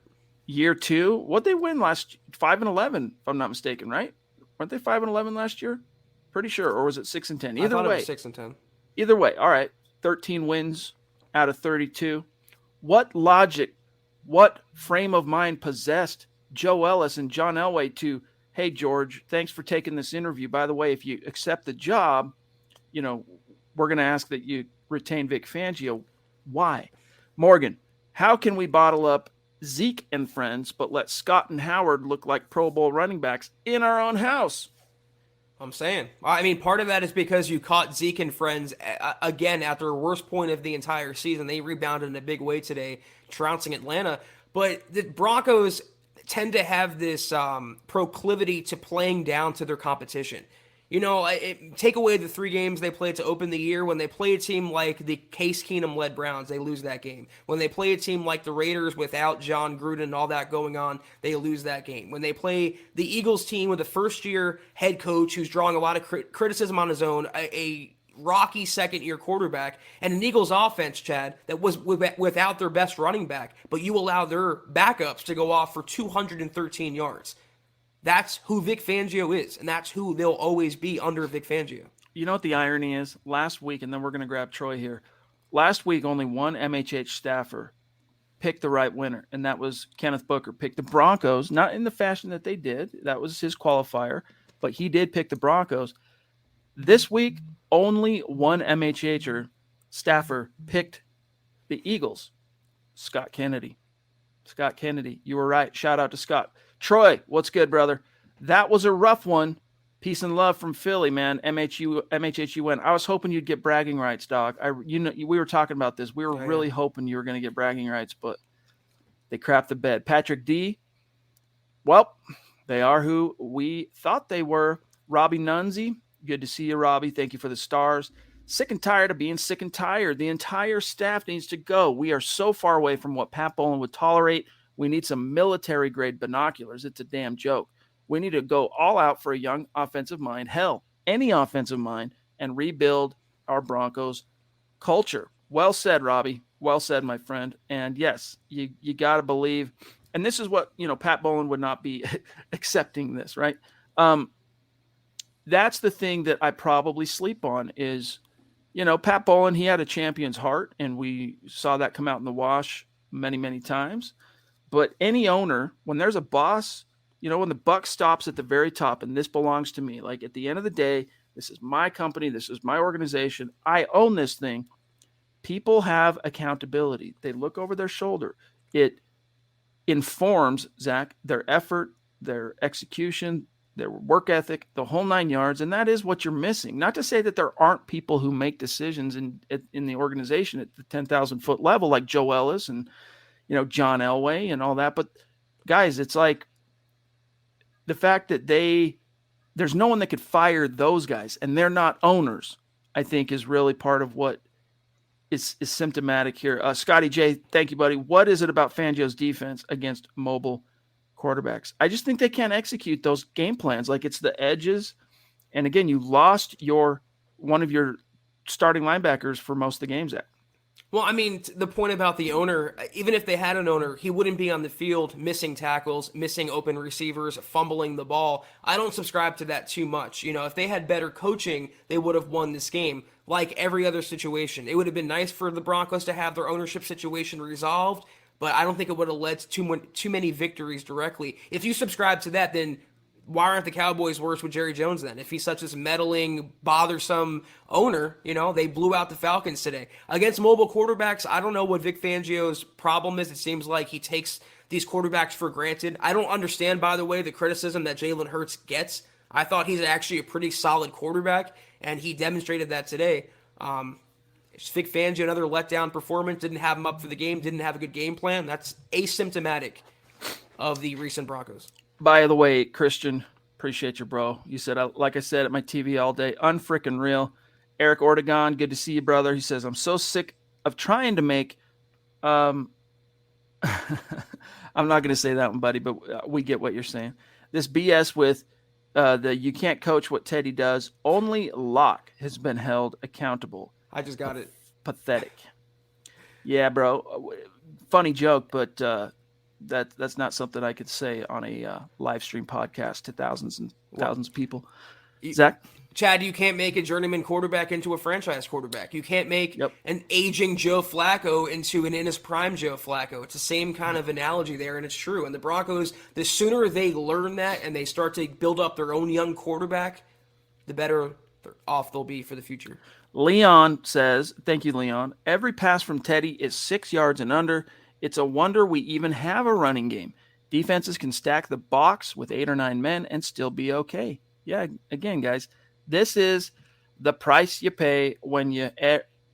Year 2, what'd they win last? 5-11, if I'm not mistaken, right? Weren't they 5-11 last year? Pretty sure, or was it 6-10? Either way,
it was 6-10.
Either way, all right. 13 wins out of 32. What logic, what frame of mind possessed Joe Ellis and John Elway to, hey George, thanks for taking this interview. By the way, if you accept the job, we're going to ask that you retain Vic Fangio. Why, Morgan? How can we bottle up Zeke and friends, but let Scott and Howard look like Pro Bowl running backs in our own house?
I'm saying. I mean, part of that is because you caught Zeke and friends again at their worst point of the entire season. They rebounded in a big way today, trouncing Atlanta. But the Broncos tend to have this proclivity to playing down to their competition. Take away the 3 games they played to open the year. When they play a team like the Case Keenum-led Browns, they lose that game. When they play a team like the Raiders without John Gruden and all that going on, they lose that game. When they play the Eagles team with a first-year head coach who's drawing a lot of criticism on his own, a rocky second-year quarterback, and an Eagles offense, Chad, that was without their best running back, but you allow their backups to go off for 213 yards. That's who Vic Fangio is, and that's who they'll always be under Vic Fangio.
You know what the irony is? Last week, and then we're going to grab Troy here. Last week, only one MHH staffer picked the right winner, and that was Kenneth Booker. Picked the Broncos, not in the fashion that they did. That was his qualifier, but he did pick the Broncos. This week, only one MHHer staffer picked the Eagles. Scott Kennedy. Scott Kennedy, you were right. Shout out to Scott. Troy, what's good, brother? That was a rough one. Peace and love from Philly, man. MHHUN. I was hoping you'd get bragging rights, dog. We were talking about this. We were really hoping you were going to get bragging rights, but they crapped the bed. Patrick D. Well, they are who we thought they were. Robbie Nunzi. Good to see you, Robbie. Thank you for the stars. Sick and tired of being sick and tired. The entire staff needs to go. We are so far away from what Pat Bowlen would tolerate. We need some military-grade binoculars. It's a damn joke. We need to go all out for a young offensive mind, hell, any offensive mind, and rebuild our Broncos culture. Well said, Robbie. Well said, my friend. And yes, you got to believe, and this is what, Pat Bowlen would not be accepting this, right? That's the thing that I probably sleep on is, Pat Bowlen, he had a champion's heart, and we saw that come out in the wash many, many times. But any owner, when there's a boss, when the buck stops at the very top and this belongs to me, like at the end of the day, this is my company, this is my organization, I own this thing. People have accountability. They look over their shoulder. It informs, Zach, their effort, their execution, their work ethic, the whole 9 yards. And that is what you're missing. Not to say that there aren't people who make decisions in the organization at the 10,000 foot level, like Joe Ellis and John Elway and all that. But guys, it's like the fact that there's no one that could fire those guys, and they're not owners, I think is really part of what is symptomatic here. Scotty J, thank you, buddy. What is it about Fangio's defense against mobile quarterbacks? I just think they can't execute those game plans. Like, it's the edges. And again, you lost one of your starting linebackers for most of the games.
Well, I mean, the point about the owner, even if they had an owner, he wouldn't be on the field missing tackles, missing open receivers, fumbling the ball. I don't subscribe to that too much. If they had better coaching, they would have won this game. Like every other situation, it would have been nice for the Broncos to have their ownership situation resolved, but I don't think it would have led to too many victories directly. If you subscribe to that, then why aren't the Cowboys worse with Jerry Jones then? If he's such a meddling, bothersome owner, they blew out the Falcons today. Against mobile quarterbacks, I don't know what Vic Fangio's problem is. It seems like he takes these quarterbacks for granted. I don't understand, by the way, the criticism that Jalen Hurts gets. I thought he's actually a pretty solid quarterback, and he demonstrated that today. Vic Fangio, another letdown performance, didn't have him up for the game, didn't have a good game plan. That's asymptomatic of the recent Broncos.
By the way, Christian, appreciate you, bro. You said, like I said at my TV all day, unfrickin' real. Eric Ortegon, good to see you, brother. He says, I'm so sick of trying to make I'm not going to say that one, buddy, but we get what you're saying. This BS with you can't coach what Teddy does. Only Locke has been held accountable.
I just got it.
Pathetic. Yeah, bro. Funny joke, but that's not something I could say on a live stream podcast to thousands and thousands of people. Zach?
Chad, you can't make a journeyman quarterback into a franchise quarterback. You can't make an aging Joe Flacco into an in his prime Joe Flacco. It's the same kind of analogy there, and it's true. And the Broncos, the sooner they learn that and they start to build up their own young quarterback, the better off they'll be for the future.
Leon says, thank you, Leon, every pass from Teddy is 6 yards and under. It's a wonder we even have a running game. Defenses can stack the box with 8 or 9 men and still be okay. Yeah, again, guys, this is the price you pay when you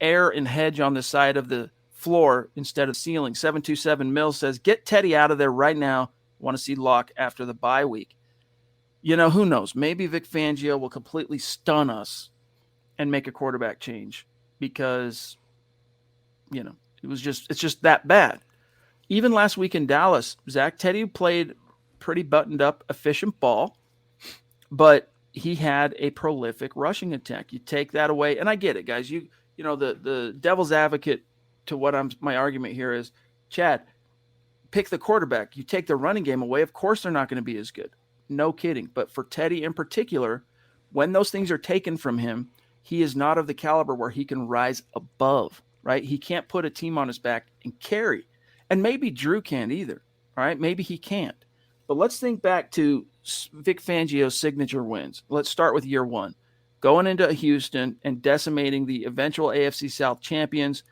err and hedge on the side of the floor instead of ceiling. 727 Mills says, get Teddy out of there right now. Want to see Locke after the bye week. Who knows? Maybe Vic Fangio will completely stun us and make a quarterback change because, it's just that bad. Even last week in Dallas, Zach, Teddy played pretty buttoned up, efficient ball, but he had a prolific rushing attack. You take that away, and I get it, guys. The devil's advocate to what my argument here is, Chad, pick the quarterback. You take the running game away, of course they're not going to be as good. No kidding. But for Teddy in particular, when those things are taken from him, he is not of the caliber where he can rise above, right? He can't put a team on his back and carry. And maybe Drew can't either, all right? Maybe he can't. But let's think back to Vic Fangio's signature wins. Let's start with year one. Going into Houston and decimating the eventual AFC South champions.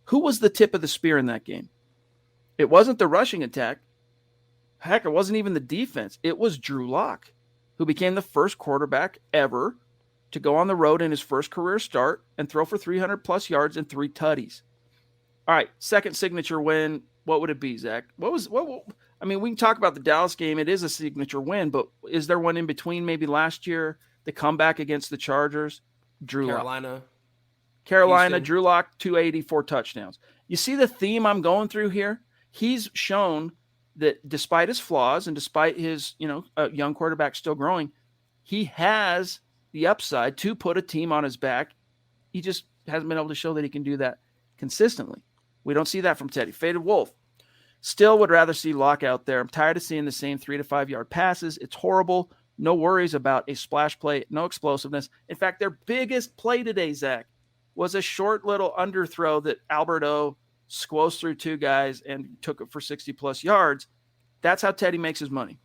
Who was the tip of the spear in that game? It wasn't the rushing attack. Heck, it wasn't even the defense. It was Drew Lock, who became the first quarterback ever to go on the road in his first career start and throw for 300-plus yards and 3 tutties. All right, second signature win. What would it be, Zach? We can talk about the Dallas game. It is a signature win, but is there one in between maybe last year? The comeback against the Chargers?
Carolina,
Houston. Drew Lock, 284 touchdowns. You see the theme I'm going through here? He's shown that despite his flaws and despite his, young quarterback still growing, he has the upside to put a team on his back. He just hasn't been able to show that he can do that consistently. We don't see that from Teddy. Faded Wolf. Still would rather see Locke out there. I'm tired of seeing the same 3 to 5 yard passes. It's horrible. No worries about a splash play. No explosiveness. In fact, their biggest play today, Zach, was a short little underthrow that Alberto squoze through 2 guys and took it for 60-plus yards. That's how Teddy makes his money.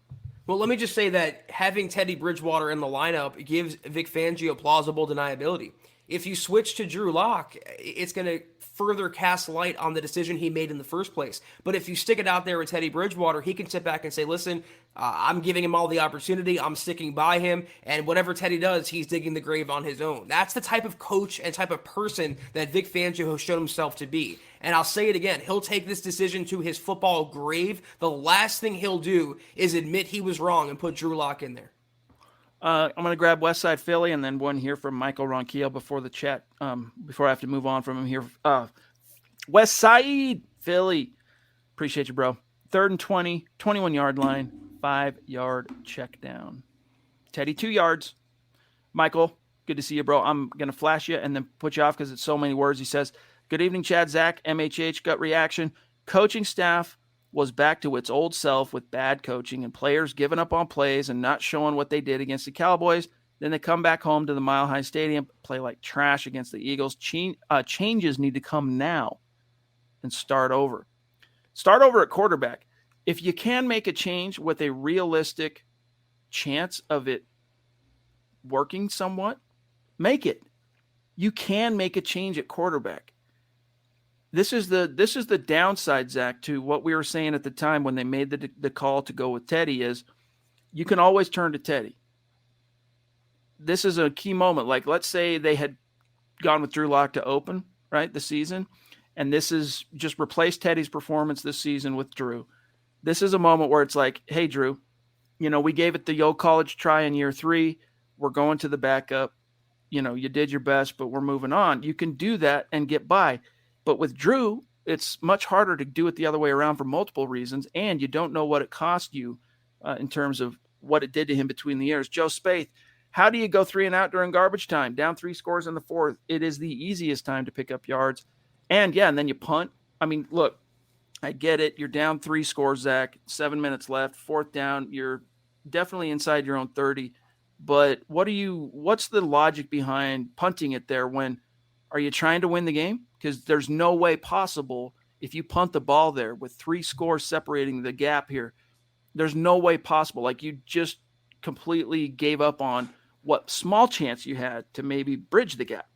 Well, let me just say that having Teddy Bridgewater in the lineup gives Vic Fangio plausible deniability. If you switch to Drew Lock, it's going to further cast light on the decision he made in the first place. But if you stick it out there with Teddy Bridgewater, he can sit back and say, listen, I'm giving him all the opportunity. I'm sticking by him. And whatever Teddy does, he's digging the grave on his own. That's the type of coach and type of person that Vic Fangio has shown himself to be. And I'll say it again, he'll take this decision to his football grave. The last thing he'll do is admit he was wrong and put Drew Lock in there.
I'm going to grab Westside Philly and then one here from Michael Ronquillo before the chat, before I have to move on from him here. Westside Philly. Appreciate you, bro. 3rd and 20, 21-yard line, 5-yard check down. Teddy, 2 yards. Michael, good to see you, bro. I'm going to flash you and then put you off because it's so many words. He says, good evening, Chad, Zach, MHH, gut reaction. Coaching staff was back to its old self with bad coaching and players giving up on plays and not showing what they did against the Cowboys. Then they come back home to the Mile High Stadium, play like trash against the Eagles. Changes need to come now and start over. Start over at quarterback. If you can make a change with a realistic chance of it working somewhat, make it. You can make a change at quarterback. This is the downside, Zach, to what we were saying at the time when they made the call to go with Teddy is you can always turn to Teddy. This is a key moment. Like, let's say they had gone with Drew Lock to open, right, the season, and this is just replace Teddy's performance this season with Drew. This is a moment where it's like, hey, Drew, we gave it the old college try in year 3. We're going to the backup. You did your best, but we're moving on. You can do that and get by. But with Drew, it's much harder to do it the other way around for multiple reasons, and you don't know what it cost you in terms of what it did to him between the years. Joe Spaeth, how do you go 3 and out during garbage time? Down 3 scores in the 4th. It is the easiest time to pick up yards. And then you punt. I mean, look, I get it. You're down 3 scores, Zach. 7 minutes left. 4th down. You're definitely inside your own 30. But what's the logic behind punting it there when are you trying to win the game? Because there's no way possible if you punt the ball there with 3 scores separating the gap here. There's no way possible. Like, you just completely gave up on what small chance you had to maybe bridge the gap.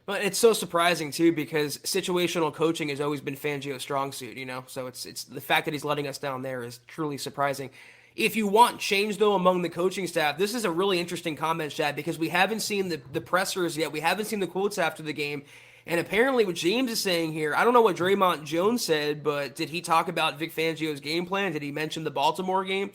But it's so surprising too because situational coaching has always been Fangio's strong suit, So it's the fact that he's letting us down there is truly surprising. If you want change, though, among the coaching staff, this is a really interesting comment, Chad, because we haven't seen the pressers yet. We haven't seen the quotes after the game. And apparently what James is saying here, I don't know what Draymond Jones said, but did he talk about Vic Fangio's game plan? Did he mention the Baltimore game?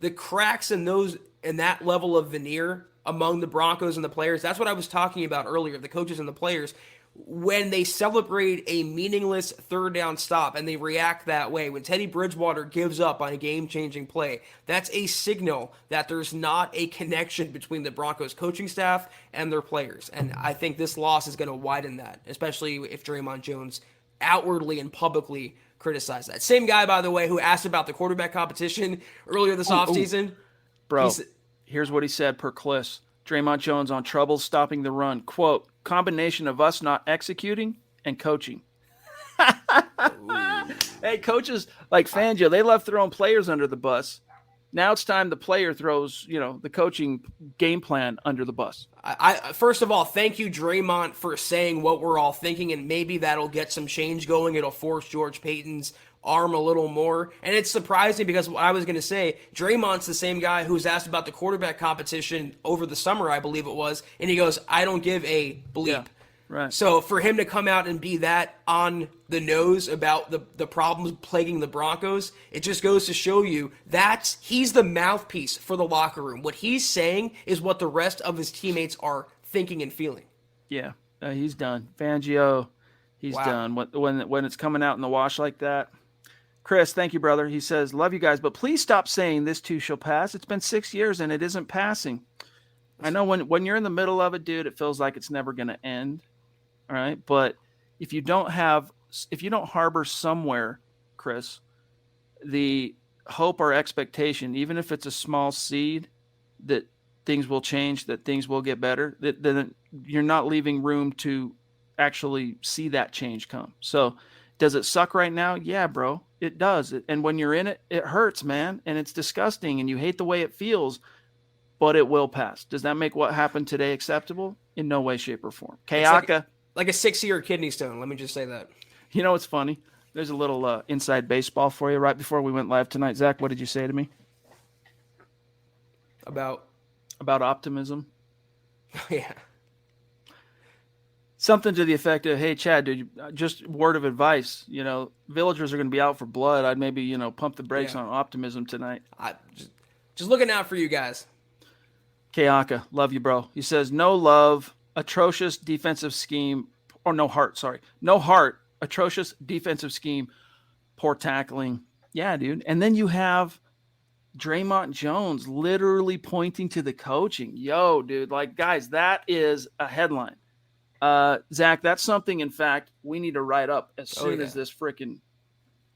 The cracks in that level of veneer among the Broncos and the players, that's what I was talking about earlier, the coaches and the players. When they celebrate a meaningless 3rd down stop and they react that way, when Teddy Bridgewater gives up on a game-changing play, that's a signal that there's not a connection between the Broncos coaching staff and their players. And I think this loss is going to widen that, especially if Draymond Jones outwardly and publicly criticized that. Same guy, by the way, who asked about the quarterback competition earlier this offseason.
Bro, here's what he said per Kliss. Draymond Jones on trouble stopping the run. Quote, combination of us not executing and coaching. Hey, coaches like Fangio, they love throwing players under the bus. Now it's time the player throws, the coaching game plan under the bus.
I first of all, thank you, Draymond, for saying what we're all thinking, and maybe that'll get some change going. It'll force George Payton's arm a little more. And it's surprising because what I was going to say, Draymond's the same guy who was asked about the quarterback competition over the summer, I believe it was, and he goes, I don't give a bleep.
Yeah, right.
So for him to come out and be that on the nose about the problems plaguing the Broncos, it just goes to show you that he's the mouthpiece for the locker room. What he's saying is what the rest of his teammates are thinking and feeling.
Yeah, he's done. Fangio, he's done. When it's coming out in the wash like that. Chris, thank you, brother. He says, love you guys, but please stop saying this too shall pass. It's been 6 years and it isn't passing. I know when you're in the middle of it, dude, it feels like it's never going to end. All right. But if you don't harbor somewhere, Chris, the hope or expectation, even if it's a small seed that things will change, that things will get better, then you're not leaving room to actually see that change come. So does it suck right now? Yeah, bro, it does. And when you're in it, it hurts, man. And it's disgusting and you hate the way it feels, but it will pass. Does that make what happened today acceptable? In no way, shape, or form.
It's
Kayaka.
like a 6-year kidney stone. Let me just say that.
You know what's funny? There's a little inside baseball for you. Right before we went live tonight, Zach, what did you say to me?
About
optimism?
yeah.
Something to the effect of, hey, Chad, dude, just word of advice. Villagers are going to be out for blood. I'd maybe, pump the brakes on optimism tonight.
I just looking out for you guys.
Kayaka, love you, bro. He says, no love, atrocious defensive scheme, or no heart, sorry. No heart, atrocious defensive scheme, poor tackling. Yeah, dude. And then you have Draymond Jones literally pointing to the coaching. Yo, dude, like, guys, that is a headline. Zach, that's something, in fact, we need to write up as soon as this freaking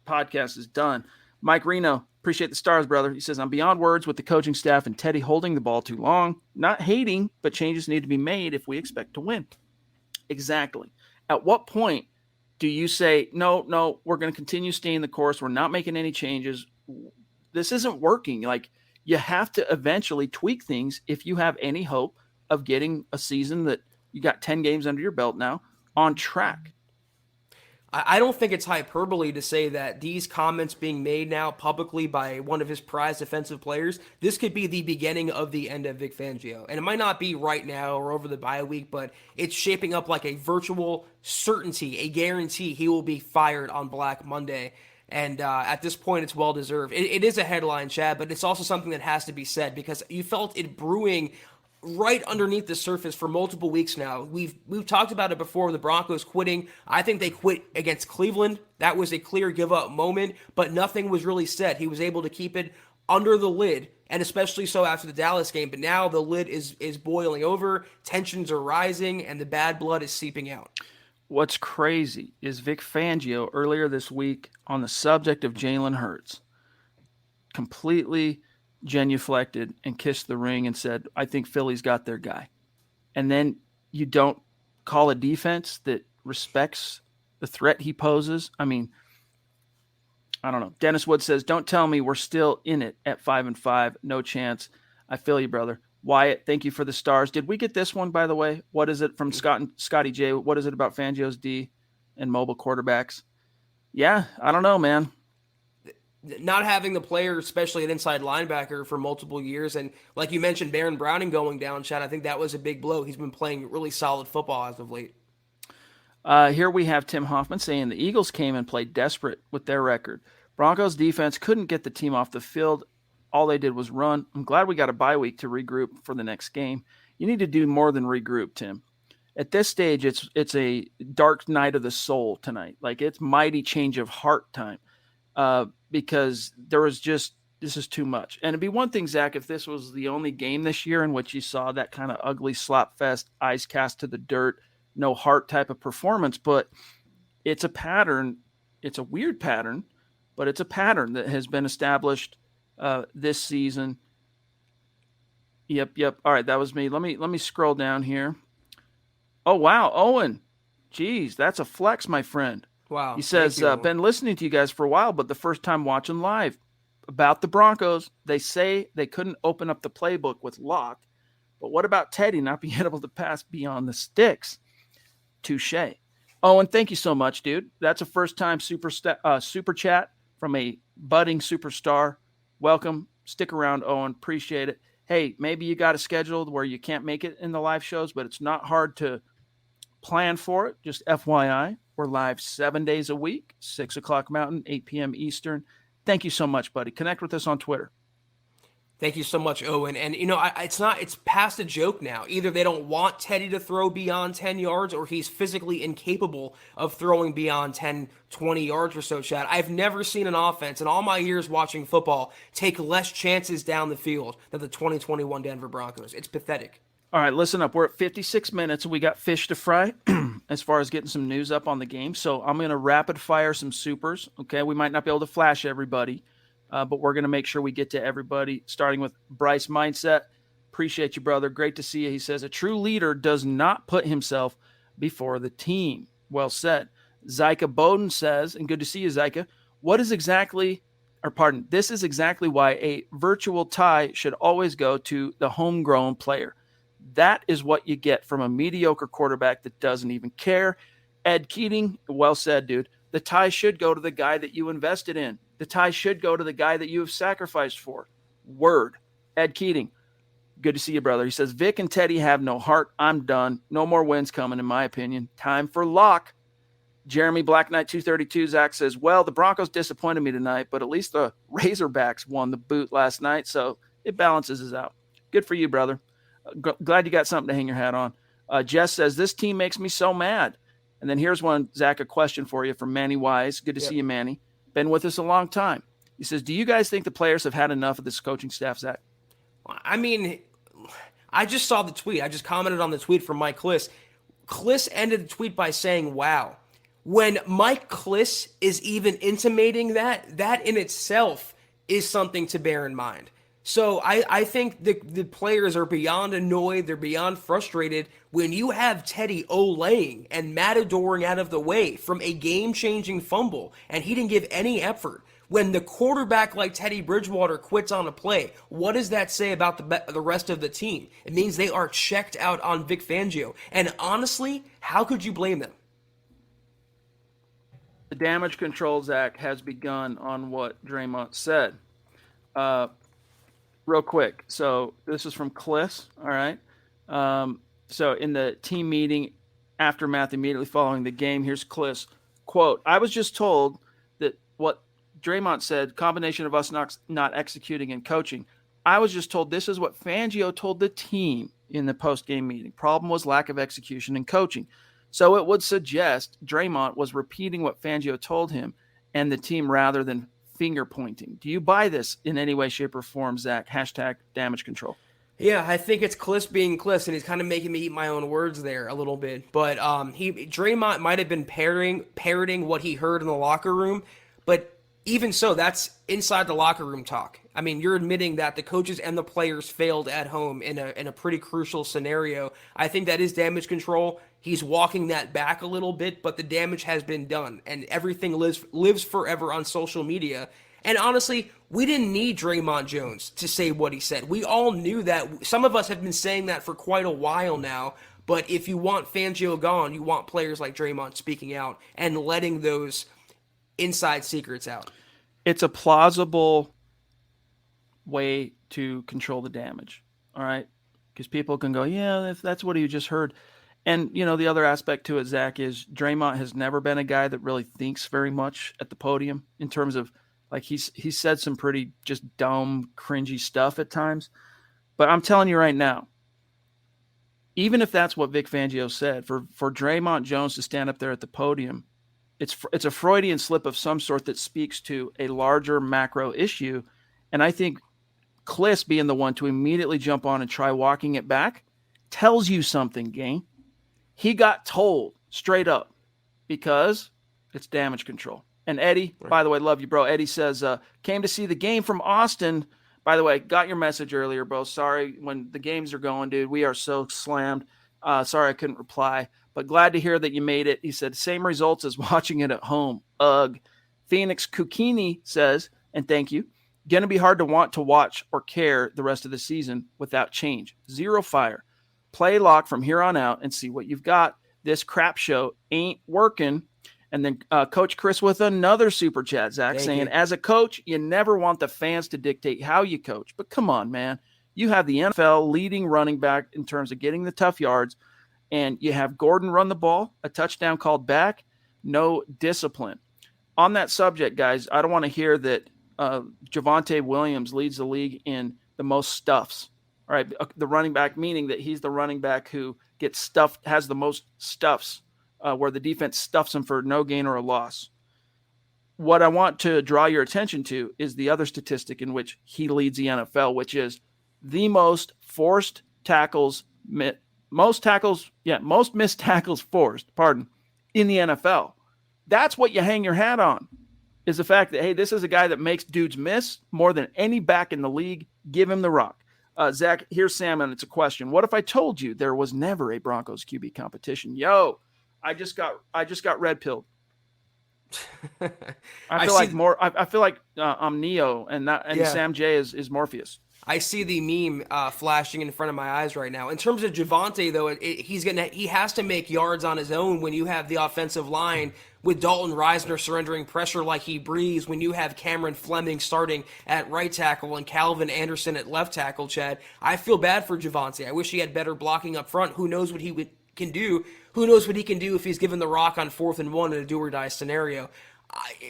podcast is done. Mike Reno, appreciate the stars, brother. He says, I'm beyond words with the coaching staff and Teddy holding the ball too long. Not hating, but changes need to be made if we expect to win. Exactly. At what point do you say, no, we're going to continue staying the course. We're not making any changes. This isn't working. Like, you have to eventually tweak things if you have any hope of getting a season that you got 10 games under your belt now on track.
I don't think it's hyperbole to say that these comments being made now publicly by one of his prized defensive players, this could be the beginning of the end of Vic Fangio. And it might not be right now or over the bye week, but it's shaping up like a virtual certainty, a guarantee he will be fired on Black Monday. And at this point, it's well-deserved. It is a headline, Chad, but it's also something that has to be said because you felt it brewing right underneath the surface for multiple weeks now. We've talked about it before, the Broncos quitting. I think they quit against Cleveland. That was a clear give-up moment, but nothing was really said. He was able to keep it under the lid, and especially so after the Dallas game. But now the lid is boiling over, tensions are rising, and the bad blood is seeping out.
What's crazy is Vic Fangio earlier this week on the subject of Jalen Hurts completely genuflected and kissed the ring and said, I think Philly's got their guy. And then you don't call a defense that respects the threat he poses. I mean, I don't know. Dennis Wood says, don't tell me we're still in it at 5-5. No chance. I feel you, brother. Wyatt, thank you for the stars. Did we get this one, by the way? What is it from Scotty J? What is it about Fangio's D and mobile quarterbacks? Yeah, I don't know, man.
Not having the player, especially an inside linebacker, for multiple years. And like you mentioned, Baron Browning going down, Chad, I think that was a big blow. He's been playing really solid football as of late.
Here we have Tim Hoffman saying the Eagles came and played desperate with their record. Broncos defense couldn't get the team off the field. All they did was run. I'm glad we got a bye week to regroup for the next game. You need to do more than regroup, Tim. At this stage, it's a dark night of the soul tonight. Like, it's mighty change of heart time. Because this is too much. And it'd be one thing, Zach, if this was the only game this year in which you saw that kind of ugly slop fest, eyes cast to the dirt, no heart type of performance, but it's a pattern. It's a weird pattern, but it's a pattern that has been established this season. Yep. All right, that was me. Let me scroll down here. Oh, wow, Owen. Geez, that's a flex, my friend.
Wow.
He says, been listening to you guys for a while, but the first time watching live. About the Broncos, they say they couldn't open up the playbook with Locke, but what about Teddy not being able to pass beyond the sticks? Touche. Owen, thank you so much, dude. That's a first-time super chat from a budding superstar. Welcome. Stick around, Owen. Appreciate it. Hey, maybe you got a schedule where you can't make it in the live shows, but it's not hard to plan for it. Just FYI. We're live 7 days a week, 6 o'clock Mountain, 8 p.m. Eastern. Thank you so much, buddy. Connect with us on Twitter.
Thank you so much, Owen. And, it's past a joke now. Either they don't want Teddy to throw beyond 10 yards or he's physically incapable of throwing beyond 10, 20 yards or so, Chad. I've never seen an offense in all my years watching football take less chances down the field than the 2021 Denver Broncos. It's pathetic.
All right, listen up. We're at 56 minutes, and we got fish to fry as far as getting some news up on the game. So I'm going to rapid fire some supers, okay? We might not be able to flash everybody, but we're going to make sure we get to everybody, starting with Bryce Mindset. Appreciate you, brother. Great to see you. He says, a true leader does not put himself before the team. Well said. Zyka Bowden says, and good to see you, Zyka, this is exactly why a virtual tie should always go to the homegrown player. That is what you get from a mediocre quarterback that doesn't even care. Ed Keating, well said, dude. The tie should go to the guy that you invested in. The tie should go to the guy that you have sacrificed for. Word. Ed Keating, good to see you, brother. He says, Vic and Teddy have no heart. I'm done. No more wins coming, in my opinion. Time for lock. Jeremy Black Knight 232, Zach says, well, the Broncos disappointed me tonight, but at least the Razorbacks won the boot last night, so it balances us out. Good for you, brother. Glad you got something to hang your hat on. Jess says, this team makes me so mad. And then here's one, Zach, a question for you from Manny Wise. Good to see you, Manny. Been with us a long time. He says, do you guys think the players have had enough of this coaching staff, Zach?
I mean, I just saw the tweet. I just commented on the tweet from Mike Kliss. Kliss ended the tweet by saying, wow. When Mike Kliss is even intimating that in itself is something to bear in mind. So I think the players are beyond annoyed. They're beyond frustrated when you have Teddy olaying and matadoring out of the way from a game-changing fumble, and he didn't give any effort. When the quarterback like Teddy Bridgewater quits on a play, what does that say about the rest of the team? It means they are checked out on Vic Fangio. And honestly, how could you blame them?
The damage control, Zach, has begun on what Draymond said. Real quick. So this is from Kliss, all right? So in the team meeting aftermath immediately following the game, here's Kliss. Quote, I was just told that what Draymond said, combination of us not executing and coaching. I was just told this is what Fangio told the team in the post-game meeting. Problem was lack of execution and coaching. So it would suggest Draymond was repeating what Fangio told him and the team rather than finger pointing. Do you buy this in any way, shape, or form, Zach? Hashtag damage control.
Yeah, I think it's Kliss being Kliss, and he's kind of making me eat my own words there a little bit. But Draymond might have been parroting what he heard in the locker room, but even so, that's inside the locker room talk. I mean, you're admitting that the coaches and the players failed at home in a pretty crucial scenario. I think that is damage control. He's walking that back a little bit, but the damage has been done, and everything lives forever on social media. And honestly, we didn't need Draymond Jones to say what he said. We all knew that. Some of us have been saying that for quite a while now, but if you want Fangio gone, you want players like Draymond speaking out and letting those inside secrets out.
It's a plausible way to control the damage, all right? Because people can go, yeah, if that's what he just heard. And, you know, the other aspect to it, Zach, is Draymond has never been a guy that really thinks very much at the podium in terms of, like, he's said some pretty just dumb, cringy stuff at times. But I'm telling you right now, even if that's what Vic Fangio said, for Draymond Jones to stand up there at the podium, it's a Freudian slip of some sort that speaks to a larger macro issue. And I think Kliss being the one to immediately jump on and try walking it back tells you something, gang. He got told straight up because it's damage control. And Eddie, by the way, love you, bro. Eddie says, came to see the game from Austin. By the way, got your message earlier, bro. Sorry, when the games are going, dude, we are so slammed. Sorry I couldn't reply, but glad to hear that you made it. He said, same results as watching it at home. Ugh. Phoenix Kukini says, and thank you, going to be hard to want to watch or care the rest of the season without change. Zero fire. Play lock from here on out and see what you've got. This crap show ain't working. And then Coach Chris with another super chat, Zach, saying, as a coach, you never want the fans to dictate how you coach. But come on, man. You have the NFL leading running back in terms of getting the tough yards, and you have Gordon run the ball, a touchdown called back, no discipline. On that subject, guys, I don't want to hear that Javonte Williams leads the league in the most stuffs. All right, the running back, meaning that he's the running back who gets stuffed, has the most stuffs, where the defense stuffs him for no gain or a loss. What I want to draw your attention to is the other statistic in which he leads the NFL, which is the most forced tackles, most missed tackles forced, in the NFL. That's what you hang your hat on, is the fact that, hey, this is a guy that makes dudes miss more than any back in the league. Give him the rock. Zach, here's Sam, and it's a question. What if I told you there was never a Broncos QB competition? Yo, I just got red pilled. I feel like I'm Neo, and Sam J is Morpheus.
I see the meme flashing in front of my eyes right now. In terms of Javonte, though, he has to make yards on his own when you have the offensive line with Dalton Reisner surrendering pressure like he breathes, when you have Cameron Fleming starting at right tackle and Calvin Anderson at left tackle, Chad. I feel bad for Javonte. I wish he had better blocking up front. Who knows what can do? Who knows what he can do if he's given the rock on 4th and 1 in a do-or-die scenario?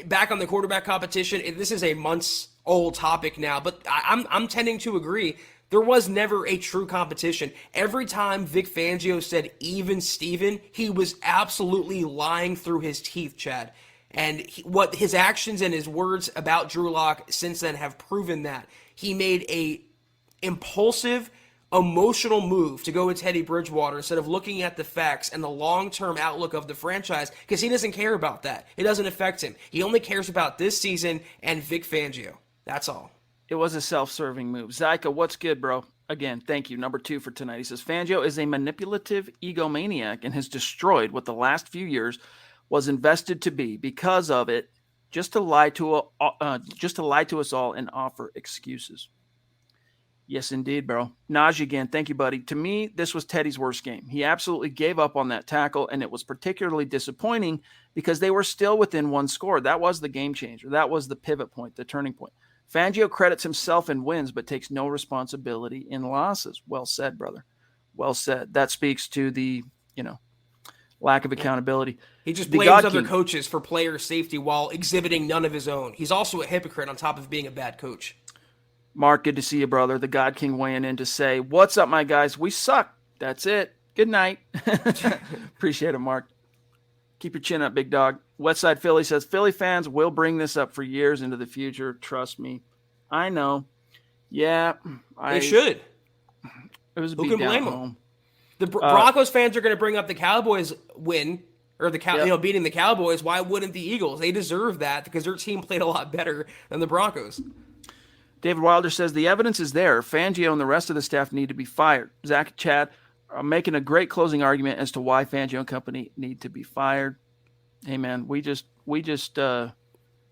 Back on the quarterback competition, this is a months-old topic now, but I'm tending to agree. There was never a true competition. Every time Vic Fangio said even Steven, he was absolutely lying through his teeth, Chad. And what his actions and his words about Drew Lock since then have proven that. He made a impulsive, emotional move to go with Teddy Bridgewater instead of looking at the facts and the long-term outlook of the franchise, because he doesn't care about that. It doesn't affect him. He only cares about this season and Vic Fangio. That's all.
It was a self-serving move. Zyka, what's good, bro? Again, thank you. Number 2 for tonight. He says, Fangio is a manipulative egomaniac and has destroyed what the last few years was invested to be because of it, just to lie to us all and offer excuses. Yes, indeed, bro. Najee again, thank you, buddy. To me, this was Teddy's worst game. He absolutely gave up on that tackle, and it was particularly disappointing because they were still within one score. That was the game changer. That was the pivot point, the turning point. Fangio credits himself in wins, but takes no responsibility in losses. Well said, brother. Well said. That speaks to the, lack of accountability.
He just blames other coaches for player safety while exhibiting none of his own. He's also a hypocrite on top of being a bad coach.
Mark, good to see you, brother. The God King weighing in to say, what's up, my guys? We suck. That's it. Good night. Appreciate it, Mark. Keep your chin up, big dog. Westside Philly says, Philly fans will bring this up for years into the future. Trust me. I know. Yeah.
They should.
It was a
Who
beat
can
down
blame
at
them?
home.
The Broncos fans are going to bring up the Cowboys win, or beating the Cowboys. Why wouldn't the Eagles? They deserve that because their team played a lot better than the Broncos.
David Wilder says, the evidence is there. Fangio and the rest of the staff need to be fired. Zach and Chad are making a great closing argument as to why Fangio and company need to be fired. Hey, man, we just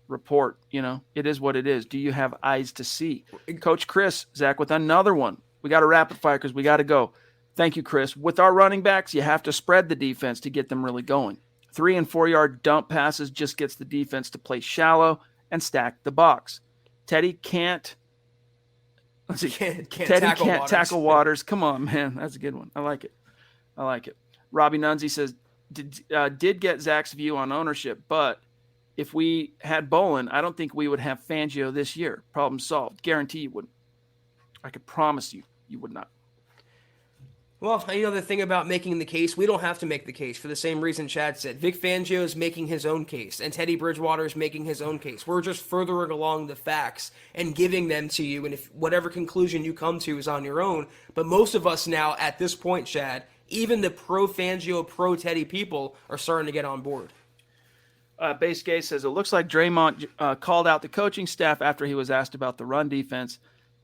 report, it is what it is. Do you have eyes to see? Coach Chris, Zach, with another one. We got to rapid fire because we got to go. Thank you, Chris. With our running backs, you have to spread the defense to get them really going. 3 and 4 yard dump passes just gets the defense to play shallow and stack the box. Teddy can't tackle Waters. Come on, man. That's a good one. I like it. Robbie Nunzi says, did get Zach's view on ownership, but if we had Bolin, I don't think we would have Fangio this year. Problem solved. Guarantee you wouldn't. I could promise you would not.
Well, the thing about making the case, we don't have to make the case for the same reason Chad said. Vic Fangio is making his own case, and Teddy Bridgewater is making his own case. We're just furthering along the facts and giving them to you, and if whatever conclusion you come to is on your own. But most of us now, at this point, Chad, even the pro-Fangio, pro-Teddy people are starting to get on board.
Base Gay says, it looks like Draymond called out the coaching staff after he was asked about the run defense.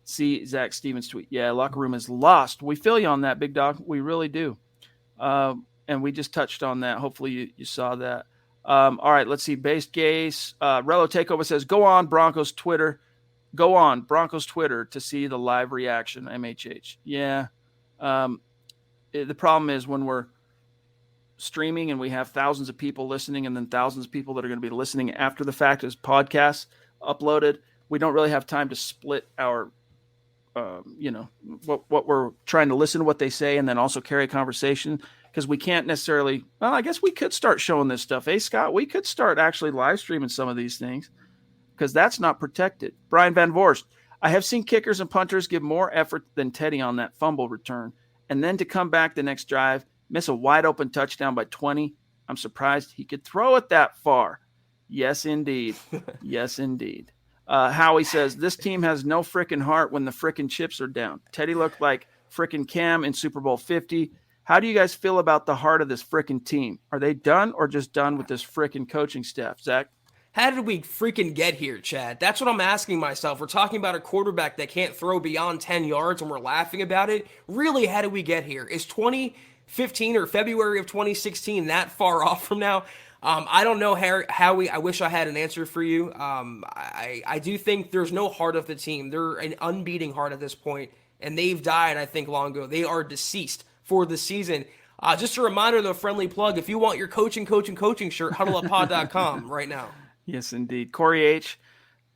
See Zach Stevens' tweet. Yeah, locker room is lost. We feel you on that, big dog. We really do. And we just touched on that. Hopefully you saw that. All right, let's see. Base Gaze. Relo Takeover says, go on Broncos Twitter to see the live reaction, MHH. Yeah. The problem is when we're streaming and we have thousands of people listening and then thousands of people that are going to be listening after the fact as podcasts uploaded, we don't really have time to split our what we're trying to listen to what they say and then also carry a conversation, because we can't necessarily, well, I guess we could start showing this stuff. Hey, Scott, we could start actually live streaming some of these things because that's not protected. Brian Van Vorst, I have seen kickers and punters give more effort than Teddy on that fumble return. And then to come back the next drive, miss a wide open touchdown by 20. I'm surprised he could throw it that far. Yes, indeed. Yes, indeed. Howie says, this team has no frickin' heart when the frickin' chips are down. Teddy looked like frickin' Cam in Super Bowl 50. How do you guys feel about the heart of this frickin' team? Are they done or just done with this frickin' coaching staff? Zach?
How did we freaking get here, Chad? That's what I'm asking myself. We're talking about a quarterback that can't throw beyond 10 yards and we're laughing about it. Really, how did we get here? Is 2015 or February of 2016 that far off from now? I don't know, Howie. I wish I had an answer for you. I do think there's no heart of the team. They're an unbeating heart at this point, and they've died, I think, long ago. They are deceased for the season. Just a reminder, though, friendly plug, if you want your coaching shirt, huddleuppod.com right now.
Yes, indeed. Corey H.,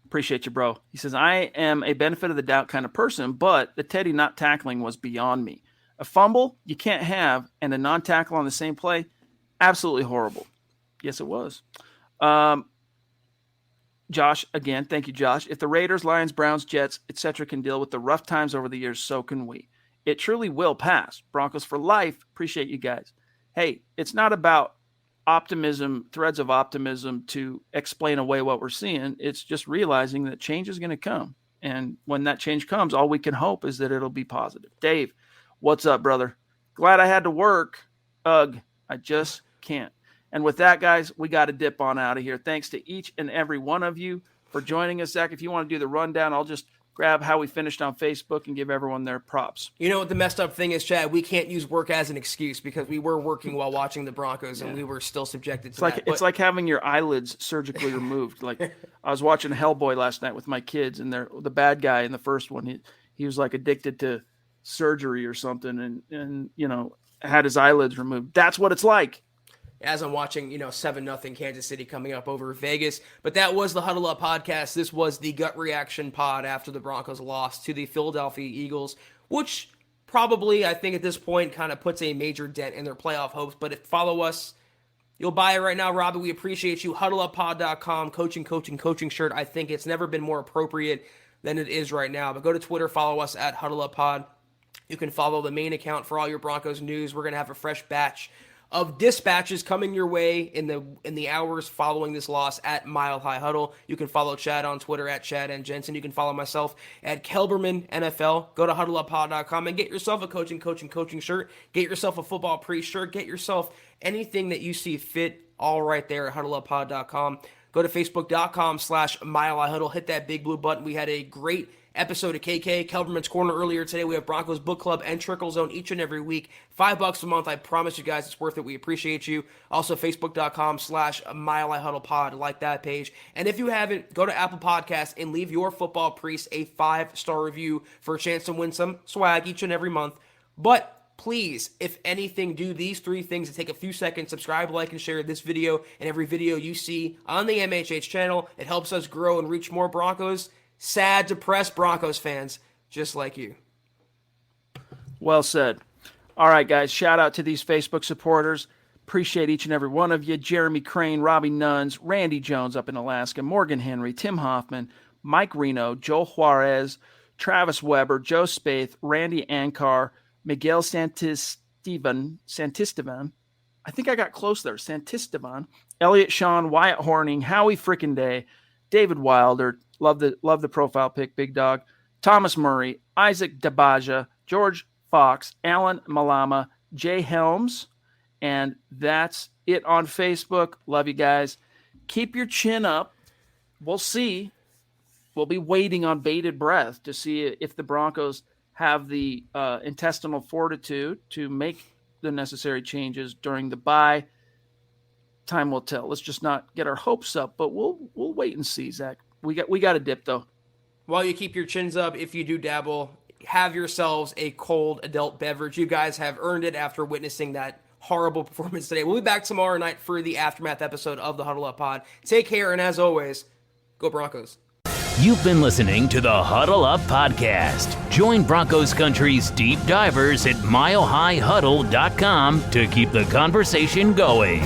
appreciate you, bro. He says, I am a benefit of the doubt kind of person, but the Teddy not tackling was beyond me. A fumble you can't have and a non-tackle on the same play, absolutely horrible. Yes, it was. Josh, again, thank you, Josh. If the Raiders, Lions, Browns, Jets, etc. can deal with the rough times over the years, so can we. It truly will pass. Broncos for life. Appreciate you guys. Hey, it's not about optimism, threads of optimism to explain away what we're seeing. It's just realizing that change is going to come. And when that change comes, all we can hope is that it'll be positive. Dave, what's up, brother? Glad I had to work. Ugh, I just can't. And with that, guys, we got to dip on out of here. Thanks to each and every one of you for joining us. Zach, if you want to do the rundown, I'll just grab how we finished on Facebook and give everyone their props.
You know what the messed up thing is, Chad? We can't use work as an excuse because we were working while watching the Broncos and we were still subjected to that.
It's like having your eyelids surgically removed. Like I was watching Hellboy last night with my kids, and the bad guy in the first one, he was like addicted to surgery or something, and had his eyelids removed. That's what it's like.
As I'm watching, 7-0 Kansas City coming up over Vegas. But that was the Huddle Up podcast. This was the gut reaction pod after the Broncos lost to the Philadelphia Eagles, which probably, I think at this point, kind of puts a major dent in their playoff hopes. But if follow us, you'll buy it right now, Robbie. We appreciate you. HuddleUpPod.com, coaching shirt. I think it's never been more appropriate than it is right now. But go to Twitter, follow us at HuddleUpPod. You can follow the main account for all your Broncos news. We're going to have a fresh batch of dispatches coming your way in the hours following this loss at Mile High Huddle. You can follow Chad on Twitter at Chad and Jensen. You can follow myself at Kelberman NFL. Go to huddleuppod.com and get yourself a coaching shirt. Get yourself a football pre-shirt. Get yourself anything that you see fit, all right there at huddleuppod.com. Go to facebook.com/Mile High Huddle. Hit that big blue button. We had a great episode of KK Kelberman's Corner earlier today. We have Broncos Book Club and Trickle Zone each and every week. $5 a month. I promise you guys it's worth it. We appreciate you. Also, facebook.com/Mile High Huddle Pod. Like that page. And if you haven't, go to Apple Podcasts and leave your football priest a 5-star review for a chance to win some swag each and every month. But please, if anything, do these 3 things to take a few seconds. Subscribe, like, and share this video and every video you see on the MHH channel. It helps us grow and reach more Broncos. Sad, depressed Broncos fans just like you.
Well said. All right, guys, shout out to these Facebook supporters. Appreciate each and every one of you. Jeremy Crane, Robbie Nuns, Randy Jones up in Alaska, Morgan Henry, Tim Hoffman, Mike Reno, Joel Juarez, Travis Weber, Joe Spaeth, Randy Ankar, Miguel Santisteban. I think I got close there. Santisteban, Elliot Shawn, Wyatt Horning, Howie Frickin' Day, David Wilder, love the profile pic, Big Dog, Thomas Murray, Isaac Dabaja, George Fox, Alan Malama, Jay Helms, and that's it on Facebook. Love you guys. Keep your chin up. We'll see. We'll be waiting on bated breath to see if the Broncos have the intestinal fortitude to make the necessary changes during the bye. Time will tell. Let's just not get our hopes up, but we'll wait and see, Zach. We got a dip though.
While you keep your chins up, if you do dabble, have yourselves a cold adult beverage. You guys have earned it after witnessing that horrible performance today. We'll be back tomorrow night for the aftermath episode of the Huddle Up Pod. Take care, and as always, go Broncos.
You've been listening to the Huddle Up Podcast. Join Broncos Country's deep divers at milehighhuddle.com to keep the conversation going.